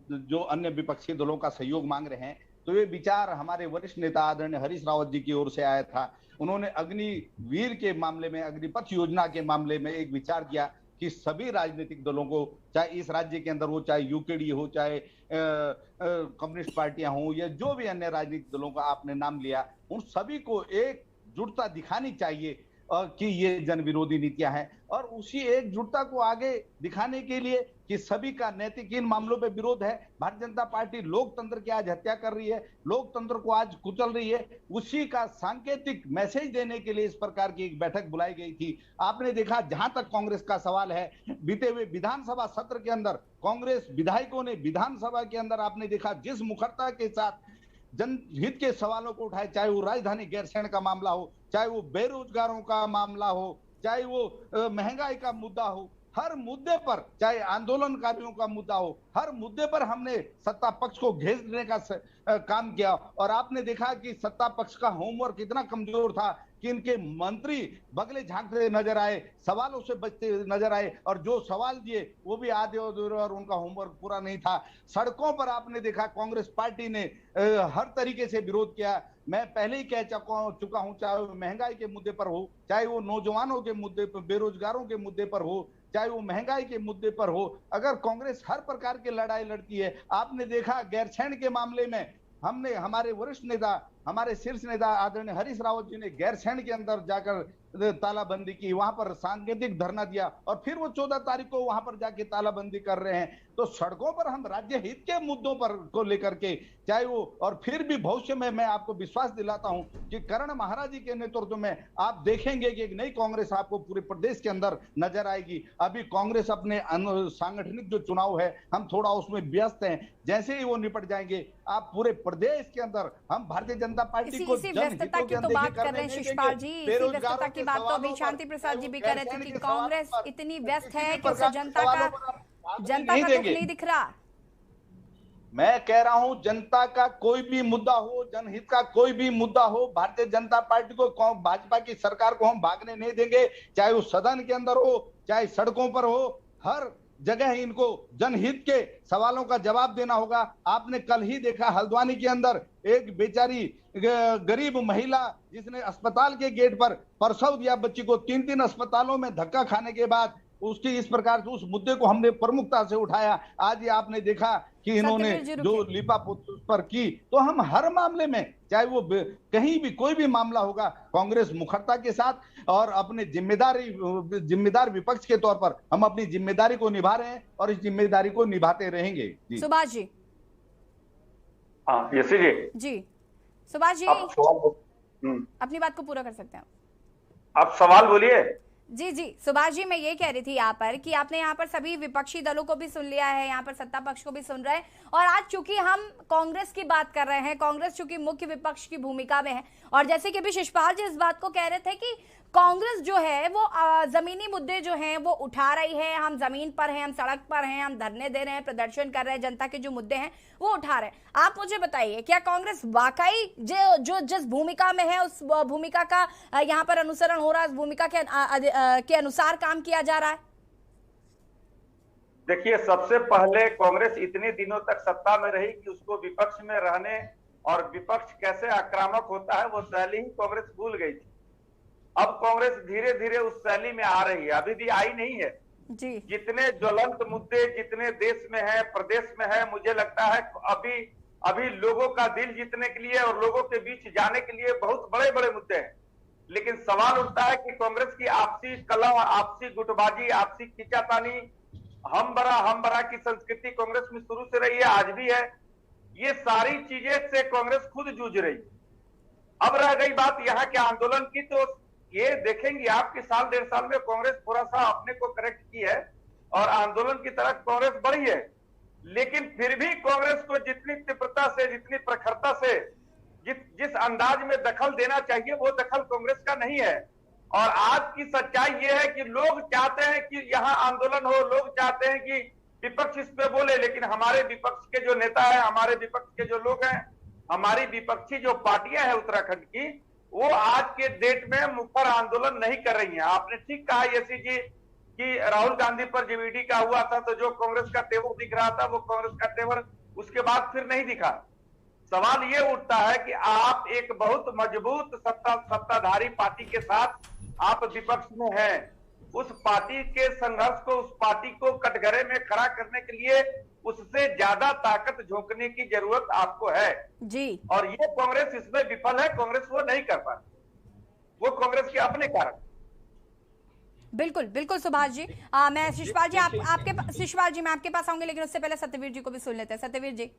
जो अन्य विपक्षी दलों का सहयोग मांग रहे हैं, तो ये विचार हमारे वरिष्ठ नेता आदरणीय हरीश रावत जी की ओर से आया था। उन्होंने अग्निवीर के मामले में, अग्निपथ योजना के मामले में एक विचार किया कि सभी राजनीतिक दलों को, चाहे इस राज्य के अंदर हो, चाहे यूकेडी हो, चाहे कम्युनिस्ट पार्टियां हो, या जो भी अन्य राजनीतिक दलों का आपने नाम लिया, उन सभी को एकजुटता दिखानी चाहिए कि ये जन विरोधी नीतियां हैं। और उसी एकजुटता को आगे दिखाने के लिए कि सभी का नैतिक इन मामलों पे विरोध है, भारतीय जनता पार्टी लोकतंत्र की आज हत्या कर रही है, लोकतंत्र को आज कुचल रही है, उसी का सांकेतिक मैसेज देने के लिए इस प्रकार की एक बैठक बुलाई गई थी। आपने देखा, जहां तक कांग्रेस का सवाल है, बीते हुए विधानसभा सत्र के अंदर कांग्रेस विधायकों ने विधानसभा के अंदर आपने देखा जिस मुखरता के साथ जनहित के सवालों को उठाए, चाहे वो राजधानी गैरसैंण का मामला हो, चाहे वो बेरोजगारों का मामला हो, चाहे वो महंगाई का मुद्दा हो, हर मुद्दे पर, चाहे आंदोलनकारियों का मुद्दा हो, हर मुद्दे पर हमने सत्ता पक्ष को घेरने का काम किया। और आपने देखा कि सत्ता पक्ष का होमवर्क इतना कमजोर था कि इनके मंत्री बगले झांकते नजर आए, सवालों से बचते नजर आए, और जो सवाल दिए वो भी आधे अधूरे और उनका होमवर्क पूरा नहीं था। सड़कों पर आपने देखा कांग्रेस पार्टी ने हर तरीके से विरोध किया। मैं पहले ही कह चुका हूं, चाहे वो महंगाई के मुद्दे पर हो, चाहे वो नौजवानों के मुद्दे पर, बेरोजगारों के मुद्दे पर हो, चाहे वो महंगाई के मुद्दे पर हो, अगर कांग्रेस हर प्रकार की लड़ाई लड़ती है। आपने देखा गैरसैंण के मामले में हमने, हमारे वरिष्ठ नेता, हमारे शीर्ष नेता आदरणीय हरीश रावत जी ने गैरसैंण के अंदर जाकर तालाबंदी की, वहां पर सांकेतिक धरना दिया, और फिर वो 14 तारीख को वहां पर जाके तालाबंदी कर रहे हैं। तो सड़कों पर हम राज्य हित के मुद्दों पर को लेकर के, चाहे वो, और फिर भी भविष्य में मैं आपको विश्वास दिलाता हूं कि करण महाराज जी के नेतृत्व में आप देखेंगे कि एक नई कांग्रेस आपको पूरे प्रदेश के अंदर नजर आएगी। अभी कांग्रेस अपने सांगठनिक जो चुनाव है, हम थोड़ा उसमें व्यस्त हैं, जैसे ही वो निपट जाएंगे आप पूरे प्रदेश के अंदर हम भारतीय जनता पार्टी को व्यस्तता की तो बात कर रहे हैं शिशपाल जी, व्यस्तता की बात तो अभी शांति प्रसाद जी भी कह रहे थे कि कांग्रेस इतनी व्यस्त है कि उसे जनता का दुख नहीं दिख रहा। मैं कह रहा हूं, जनता का कोई भी मुद्दा हो, जनहित का कोई भी मुद्दा हो, भारतीय जनता पार्टी को, भाजपा की सरकार को हम भागने नहीं देंगे, चाहे वो सदन के अंदर हो, चाहे सड़कों पर हो, हर जगह इनको जनहित के सवालों का जवाब देना होगा। आपने कल ही देखा हल्द्वानी के अंदर एक बेचारी गरीब महिला जिसने अस्पताल के गेट पर प्रसव दिया बच्ची को, 3 अस्पतालों में धक्का खाने के बाद उसकी इस प्रकार से उस मुद्दे को हमने प्रमुखता से उठाया। आज ये आपने देखा कि इन्होंने जो लिपापोती पर की, तो हम हर मामले में, चाहे वो कहीं भी कोई भी मामला होगा, कांग्रेस मुखरता के साथ और अपने जिम्मेदार विपक्ष के तौर पर हम अपनी जिम्मेदारी को निभा रहे हैं और इस जिम्मेदारी को निभाते रहेंगे। सुभाष जी। जी सुभाष जी, अपनी बात को पूरा कर सकते हैं आप। सवाल बोलिए। जी जी सुभाष जी, मैं ये कह रही थी यहाँ पर कि आपने यहाँ पर सभी विपक्षी दलों को भी सुन लिया है, यहाँ पर सत्ता पक्ष को भी सुन रहे हैं, और आज चूंकि हम कांग्रेस की बात कर रहे हैं, कांग्रेस चूंकि मुख्य विपक्ष की भूमिका में है, और जैसे कि अभी शिशपाल जी इस बात को कह रहे थे कि कांग्रेस जो है वो जमीनी मुद्दे जो हैं वो उठा रही है, हम जमीन पर हैं, हम सड़क पर हैं, हम धरने दे रहे हैं, प्रदर्शन कर रहे हैं, जनता के जो मुद्दे हैं वो उठा रहे हैं। आप मुझे बताइए, क्या कांग्रेस वाकई जो जिस भूमिका में है उस भूमिका का यहाँ पर अनुसरण हो रहा है, उस भूमिका के अनुसार काम किया जा रहा है? देखिए, सबसे पहले कांग्रेस इतने दिनों तक सत्ता में रही कि उसको विपक्ष में रहने और विपक्ष कैसे आक्रामक होता है वो शैली ही कांग्रेस भूल गई थी। अब कांग्रेस धीरे धीरे उस शैली में आ रही है, अभी भी आई नहीं है जी। जितने ज्वलंत मुद्दे जितने देश में है, प्रदेश में है, मुझे लगता है अभी लोगों का दिल जीतने के लिए और लोगों के बीच जाने के लिए बहुत बड़े बड़े मुद्दे हैं। लेकिन सवाल उठता है कि कांग्रेस की आपसी कलह, आपसी गुटबाजी, आपसी खींचातानी, हम बड़ा की संस्कृति कांग्रेस में शुरू से रही है, आज भी है। ये सारी चीजें से कांग्रेस खुद जूझ रही। अब रह गई बात यहाँ के आंदोलन की, तो ये देखेंगे आप कि साल 1.5 साल में कांग्रेस थोड़ा सा अपने को करेक्ट की है और आंदोलन की तरफ कांग्रेस बढ़ी है, लेकिन फिर भी कांग्रेस को जितनी तीव्रता से, जितनी प्रखरता से, जिस अंदाज में दखल देना चाहिए वो दखल कांग्रेस का नहीं है। और आज की सच्चाई ये है कि लोग चाहते हैं कि यहाँ आंदोलन हो, लोग चाहते हैं कि विपक्ष इस पे बोले, लेकिन हमारे विपक्ष के जो नेता है, हमारे विपक्ष के जो लोग हैं, हमारी विपक्षी जो पार्टियां हैं उत्तराखंड की, वो आज के डेट में मुखर आंदोलन नहीं कर रही हैं। आपने ठीक कहा यशी जी कि राहुल गांधी पर जीवीडी का हुआ था तो जो कांग्रेस का तेवर दिख रहा था वो कांग्रेस का तेवर उसके बाद फिर नहीं दिखा। सवाल ये उठता है कि आप एक बहुत मजबूत सत्ताधारी पार्टी के साथ आप विपक्ष में हैं, उस पार्टी के संघर्ष को, उस पार्टी को कटघरे में खड़ा करने के लिए उससे ज्यादा ताकत झोंकने की जरूरत आपको है जी। और ये कांग्रेस इसमें विफल है, कांग्रेस वो नहीं कर पा, वो कांग्रेस के अपने कारण। बिल्कुल बिल्कुल सुभाष जी। मैं शिशपाल जी शिशपाल जी मैं आपके पास आऊंगी, लेकिन उससे पहले सत्यवीर जी को भी सुन लेते हैं। सत्यवीर जी।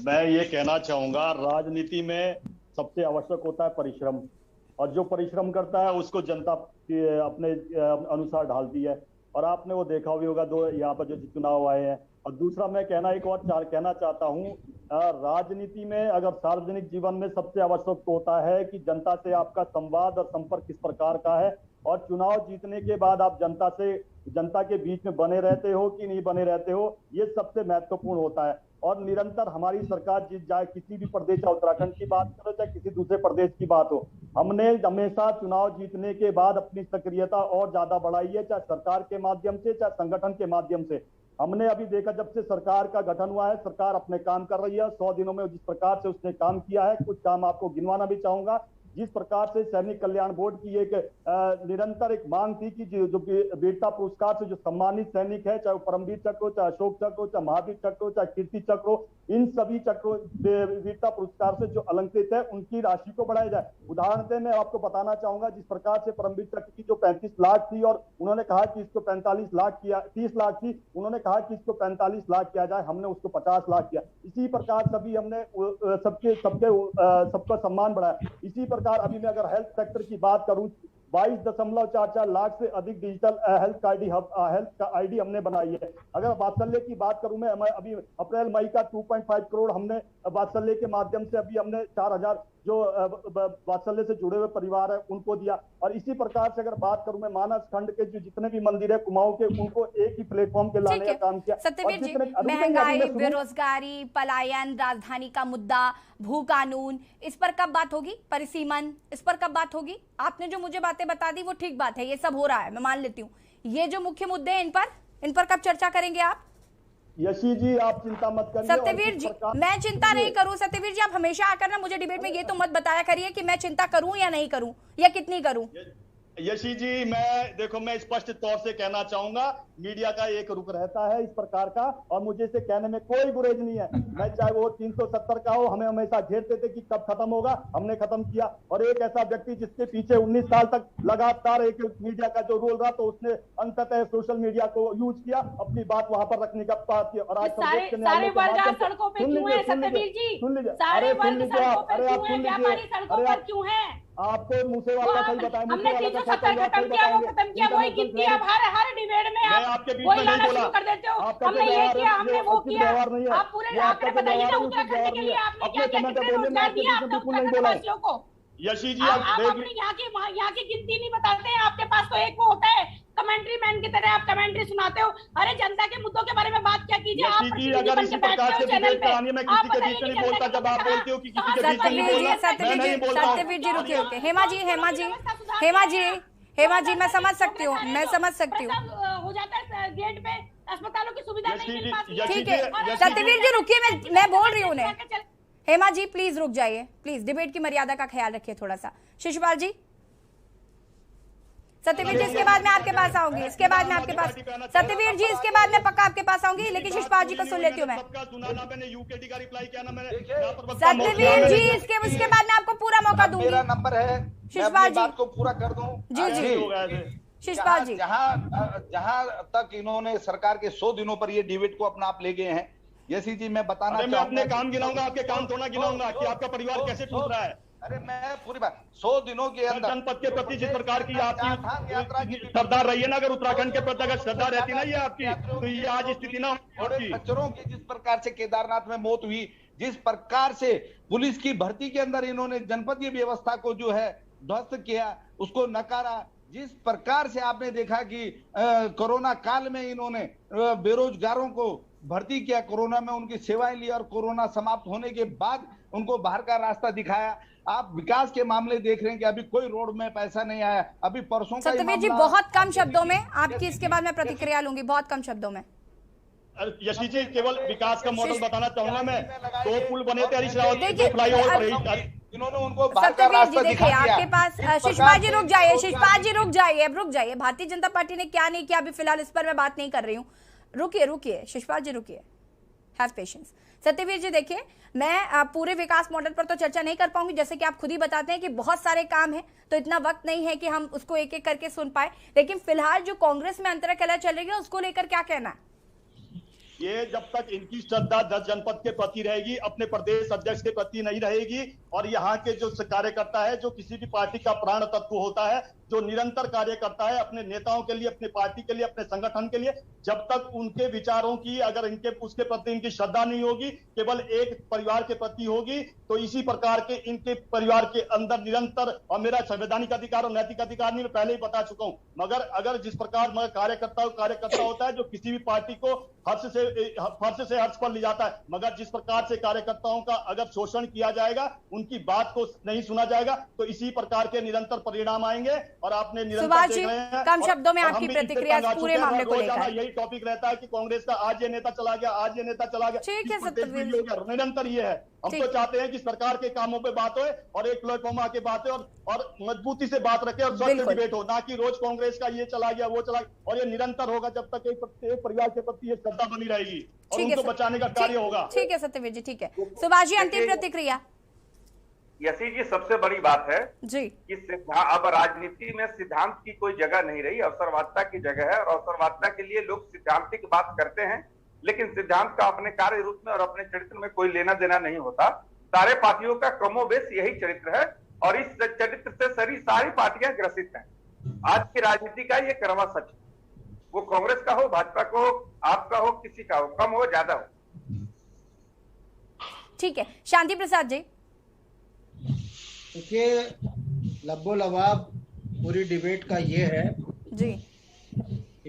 मैं ये कहना चाहूंगा, राजनीति में सबसे आवश्यक होता है परिश्रम, और जो परिश्रम करता है उसको जनता अपने अनुसार ढालती है, और आपने वो देखा भी होगा दो यहाँ पर जो चुनाव आए हैं। और दूसरा मैं कहना चाहता हूँ, राजनीति में अगर सार्वजनिक जीवन में सबसे आवश्यक होता है कि जनता से आपका संवाद और संपर्क किस प्रकार का है, और चुनाव जीतने के बाद आप जनता के बीच में बने रहते हो कि नहीं बने रहते हो, ये सबसे महत्वपूर्ण होता है। और निरंतर हमारी सरकार जीत जाए, किसी भी प्रदेश, चाहे उत्तराखंड की बात करो चाहे किसी दूसरे प्रदेश की बात हो, हमने हमेशा चुनाव जीतने के बाद अपनी सक्रियता और ज्यादा बढ़ाई है, चाहे सरकार के माध्यम से चाहे संगठन के माध्यम से। हमने अभी देखा जब से सरकार का गठन हुआ है, सरकार अपने काम कर रही है। 100 दिनों में जिस प्रकार से उसने काम किया है, कुछ काम आपको गिनवाना भी चाहूंगा। जिस प्रकार से सैनिक कल्याण बोर्ड की एक निरंतर एक मांग थी कि जो वीरता पुरस्कार से जो सम्मानित सैनिक है, चाहे वो परमवीर चक्र हो, चाहे अशोक चक्र हो, चाहे महावीर चक्र हो, चाहे कीर्ति चक्र हो, इन सभी चक्रों वीरता पुरस्कार से जो अलंकृत है उनकी राशि को बढ़ाया जाए। उदाहरण से मैं आपको बताना चाहूंगा, जिस प्रकार से परमवीर चक्र की जो 35 लाख थी और उन्होंने कहा कि इसको 45 लाख किया, 30 लाख थी, उन्होंने कहा कि इसको 45 लाख किया जाए, हमने उसको 50 लाख किया। इसी प्रकार सभी हमने सबका सम्मान बढ़ाया। इसी प्रकार अभी मैं अगर हेल्थ सेक्टर की बात करूं, 22.44 लाख से अधिक डिजिटल हेल्थ आईडी हमने बनाई है। अगर वात्सल्य की बात करूं मैं, अभी अप्रैल मई का 2.5 करोड़ हमने वात्सल्य के माध्यम से अभी हमने 4000 जो वात्सल्य से जुड़े हुए परिवार है उनको दिया। और इसी प्रकार से अगर बात करूं मैं, मानस खंड के जो जितने भी मंदिर है कुमाऊं के, उनको एक ही प्लेटफॉर्म के लाने का काम किया। सत्यवीर जी, महंगाई, बेरोजगारी, पलायन, राजधानी का मुद्दा, भू कानून, इस पर कब बात होगी? परिसीमन, इस पर कब बात होगी? आपने जो मुझे बातें बता दी वो ठीक बात है, ये सब हो रहा है, मैं मान लेती हूँ। ये जो मुख्य मुद्दे हैं इन पर कब चर्चा करेंगे आप? यशी जी आप चिंता मत करिए। सत्यवीर जी, मैं चिंता नहीं करूं। सत्यवीर जी, आप हमेशा आकर ना मुझे डिबेट में ये तो मत बताया करिए कि मैं चिंता करूं या नहीं करूं या कितनी करूं। यशी जी, मैं स्पष्ट तौर से कहना चाहूंगा, मीडिया का एक रुख रहता है इस प्रकार का, और मुझे इसे कहने में कोई गुरेज नहीं है। मैं चाहे वो 370 का हो, हमें हमेशा घेरते थे कि कब खत्म होगा, हमने खत्म किया। और एक ऐसा व्यक्ति जिसके पीछे 19 साल तक लगातार एक मीडिया का जो रोल रहा, तो उसने अंततः सोशल मीडिया को यूज किया, अपनी बात वहां पर रखने का बात किया। और आज सारे वर्ग सड़कों पे क्यों है सत्यवीर जी? सारे वर्ग सड़कों पे क्यों है? व्यापारी सड़कों पर क्यों है? आपको मुझसे वाला सही बताया, हमने 370 खत्म किया, वो खत्म किया, वही गिनती अब हर डिबेट में आप वही लाना शुरू कर देते हो। हमने ये किया, हमने वो किया। आप पूरे आपने बताइए ना, उत्तराखंड के लिए आपने क्या क्या कितने रोजगार दिया आपने उत्तराखंड वासियों को? यशी जी, आप अपने यहाँ की गिनती नहीं बताते हैं। आपके पास तो एक वो होता है कमेंट्री मैन की तरह, आप कमेंट्री सुनाते हो। अरे जनता के मुद्दों के बारे में बात क्या कीजिए। आप अगर इसी प्रकार से डिबेट करानी, मैं किसी के बीच नहीं बोलता। जब आप बोलते हो कि किसी के बीच नहीं बोलना, मैं नहीं बोलता। सत्यवीर जी रुकिए, हेमा जी मैं समझ सकती हूँ, हो जाता है गेट पे, अस्पतालों की सुविधा नहीं मिल पाती। ठीक है सत्यवीर जी रुकिए, मैं बोल रही हूँ उन्हें। हेमा जी प्लीज रुक जाइए, प्लीज डिबेट की मर्यादा का ख्याल रखिए थोड़ा सा। शिशपाल जी, सत्यवीर जी इसके बाद मैं आपके पास आऊंगी, इसके बाद मैं आपके पास, सत्यवीर जी इसके बाद मैं पक्का आपके पास आऊंगी, लेकिन शिशपाल जी को सुन लेती हूँ मैं। सत्यवीर जी इसके बाद मैं आपको पूरा मौका दूंगी। मेरा नंबर है, शिशपाल जी बात को पूरा कर दूं। जी शिशपाल जी, जहां तक इन्होंने सरकार के 100 दिनों पर ये डिबेट को अपना आप ले गए हैं, यसी जी मैं बताना मैं अपने काम गिनाऊंगा, आपके काम थोड़ा गिनाऊंगा कि आपका परिवार कैसे टूट रहा है। अरे मैं पूरी बात 100 दिनों के अंदर जनपद के प्रति जिस प्रकार की आपकी श्रद्धा रही है ना, अगर उत्तराखंड के प्रति अगर श्रद्धा रहती ना ये आपकी, तो ये आज स्थिति ना होती। बच्चों की जिस प्रकार से केदारनाथ में मौत हुई, जिस प्रकार से पुलिस की भर्ती के अंदर इन्होंने जनपदीय व्यवस्था को जो है ध्वस्त किया, उसको नकारा, जिस प्रकार से आपने देखा कि कोरोना काल में इन्होंने बेरोजगारों को भर्ती किया, कोरोना में उनकी सेवाएं ली और कोरोना समाप्त होने के बाद उनको बाहर का रास्ता दिखाया। आप विकास के मामले देख रहे हैं कि अभी कोई रोड में पैसा नहीं आया। अभी परसों का सत्यवीर जी बहुत कम शब्दों में आपकी, इसके बाद मैं प्रतिक्रिया लूंगी, बहुत कम शब्दों में। यशी जी केवल विकास का मॉडल बताना चाहूंगा मैं। 2 पुल बने थे हरीश रावत, देखिए इन्होंने उनको सत्यवीर जी देखिए आपके पास शिषपाल जी रुक जाइए, शिषपाल जी रुक जाइए, अब रुक जाइए। भारतीय जनता पार्टी ने क्या नहीं किया अभी फिलहाल इस पर मैं बात नहीं कर रही हूँ। रुकिए शिषपाल जी रुकिए, हैव पेशेंस। सत्यवीर जी देखिए मैं पूरे विकास मॉडल पर तो चर्चा नहीं कर पाऊंगी, जैसे कि आप खुद ही बताते हैं कि बहुत सारे काम हैं तो इतना वक्त नहीं है कि हम उसको एक एक करके सुन पाए। लेकिन फिलहाल जो कांग्रेस में अंतरकलह चल रही है उसको लेकर क्या कहना है? ये जब तक इनकी श्रद्धा 10 जनपद के प्रति रहेगी, अपने प्रदेश अध्यक्ष के प्रति नहीं रहेगी, और यहाँ के जो कार्यकर्ता है, जो किसी भी पार्टी का प्राण तत्व होता है, जो निरंतर कार्य करता है अपने नेताओं के लिए, अपने पार्टी के लिए, अपने संगठन के लिए, जब तक उनके विचारों की अगर इनके उसके प्रति इनकी श्रद्धा नहीं होगी, केवल एक परिवार के प्रति होगी, तो इसी प्रकार के इनके परिवार के अंदर निरंतर, और मेरा संवैधानिक अधिकार और नैतिक अधिकार नहीं, मैं पहले ही बता चुका हूं, मगर अगर जिस प्रकार कार्यकर्ता होता है जो किसी भी पार्टी को फर्श से हर्ष पर ले जाता है, मगर जिस प्रकार से कार्यकर्ताओं का अगर शोषण किया जाएगा, उनकी बात को नहीं सुना जाएगा, तो इसी प्रकार के निरंतर परिणाम आएंगे। और आपने निरंतर देख रहे हैं, कम शब्दों में आपकी प्रतिक्रिया पूरे मामले को लेकर। यही टॉपिक रहता है कि कांग्रेस का आज ये नेता चला गया, आज ये नेता चला गया, ठीक है सत्यवीर, निरंतर ये है। हम तो चाहते हैं कि सरकार के कामों पे बात हो और एक प्लेटफॉर्म आके बात हो और मजबूती से बात रखे और सत्य डिबेट हो, ना कि रोज कांग्रेस का ये चला गया वो चला गया। और ये निरंतर होगा जब तक एक परिवार के प्रति ये श्रद्धा बनी रहेगी और उनको बचाने का कार्य होगा। ठीक है सत्यवीर जी, ठीक है। सुभाष जी अंतिम प्रतिक्रिया। यसी जी सबसे बड़ी बात है जी कि अब राजनीति में सिद्धांत की कोई जगह नहीं रही, अवसरवादिता की जगह है, और अवसरवादिता के लिए लोग सिद्धांतिक बात करते हैं, लेकिन सिद्धांत का अपने कार्य रूप में और अपने चरित्र में कोई लेना देना नहीं होता। सारे पार्टियों का क्रमोवेश यही चरित्र है और इस चरित्र से सारी पार्टियां ग्रसित हैं। आज की राजनीति का ये क्रम सच, वो कांग्रेस का हो, भाजपा को हो, आपका हो, किसी का हो, कम हो ज्यादा हो। ठीक है शांति प्रसाद जी। देखिए लब्बो लबाब पूरी डिबेट का ये है जी,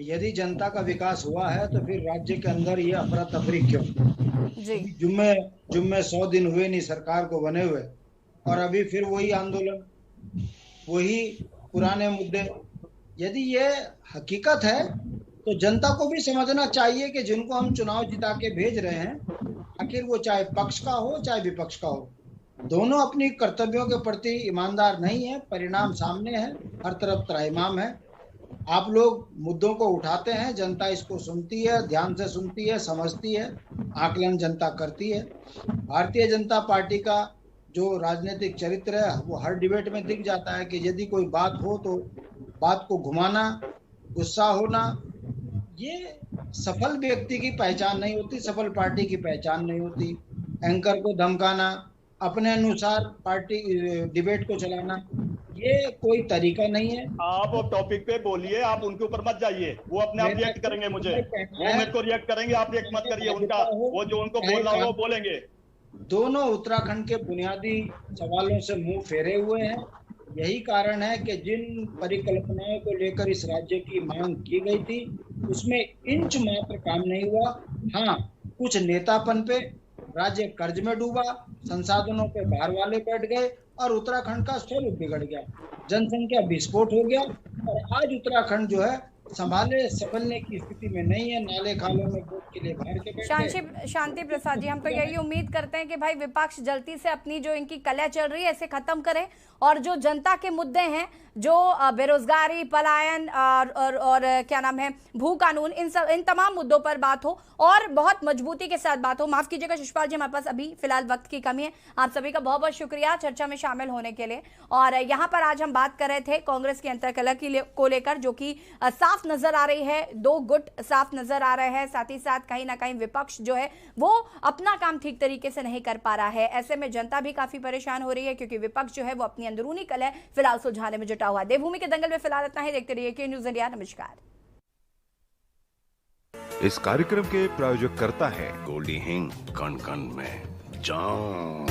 यदि जनता का विकास हुआ है तो फिर राज्य के अंदर ये अफरा तफरी क्यों? जी जुम्मे 100 दिन हुए नहीं सरकार को बने हुए और अभी फिर वही आंदोलन, वही पुराने मुद्दे। यदि ये हकीकत है तो जनता को भी समझना चाहिए कि जिनको हम चुनाव जिता के भेज रहे हैं, आखिर वो चाहे पक्ष का हो चाहे विपक्ष का हो, दोनों अपनी कर्तव्यों के प्रति ईमानदार नहीं है। परिणाम सामने है, हर तरफ त्राहिमाम है। आप लोग मुद्दों को उठाते हैं, जनता इसको सुनती है, ध्यान से सुनती है, समझती है, आकलन जनता करती है। भारतीय जनता पार्टी का जो राजनीतिक चरित्र है वो हर डिबेट में दिख जाता है कि यदि कोई बात हो तो बात को घुमाना, गुस्सा होना, ये सफल व्यक्ति की पहचान नहीं होती, सफल पार्टी की पहचान नहीं होती। एंकर को धमकाना, अपने अनुसार पार्टी डिबेट को चलाना, ये कोई तरीका नहीं है। आप टॉपिक पे बोलिए, आप उनके ऊपर मत जाइए, वो अपने आप रिएक्ट करेंगे, वो मेरे को रिएक्ट करेंगे, आप रिएक्ट मत करिए। उनका वो जो उनको बोलना हो वो बोलेंगे। दोनों उत्तराखंड के बुनियादी सवालों से मुंह फेरे हुए हैं। यही कारण है कि जिन परिकल्पनाओं को लेकर इस राज्य की मांग की गई थी उसमें इंच मात्र काम नहीं हुआ। हाँ, कुछ नेतापन पे राज्य कर्ज में डूबा, संसाधनों पे बाहर वाले बैठ गए और उत्तराखंड का स्वरूप बिगड़ गया, जनसंख्या विस्फोट हो गया और आज उत्तराखंड जो है संभलने की स्थिति में नहीं है। नाले खालों में वोट के लिए बाहर के बैठे। शांति प्रसाद जी, हम तो यही उम्मीद करते हैं कि भाई विपक्ष जल्दी से अपनी जो इनकी कलह चल रही है इसे खत्म करे और जो जनता के मुद्दे हैं जो बेरोजगारी, पलायन और क्या नाम है, भू कानून, इन तमाम मुद्दों पर बात हो और बहुत मजबूती के साथ बात हो। माफ कीजिएगा शिषपाल जी, हमारे पास अभी फिलहाल वक्त की कमी है। आप सभी का बहुत बहुत शुक्रिया चर्चा में शामिल होने के लिए। और यहाँ पर आज हम बात कर रहे थे कांग्रेस की अंतर्कलह को लेकर, जो कि साफ नजर आ रही है, दो गुट साफ नजर आ रहे हैं। साथ ही साथ कहीं ना कहीं विपक्ष जो है वो अपना काम ठीक तरीके से नहीं कर पा रहा है। ऐसे में जनता भी काफी परेशान हो रही है, क्योंकि विपक्ष जो है वो अपनी अंदरूनी कलह फिलहाल सुलझाने में जुटा हुआ है। देवभूमि के दंगल में फिलहाल इतना ही। देखते रहिए के न्यूज़ इंडिया। नमस्कार। इस कार्यक्रम के प्रायोजक करता है गोल्डी हिंग, कण कण में जान।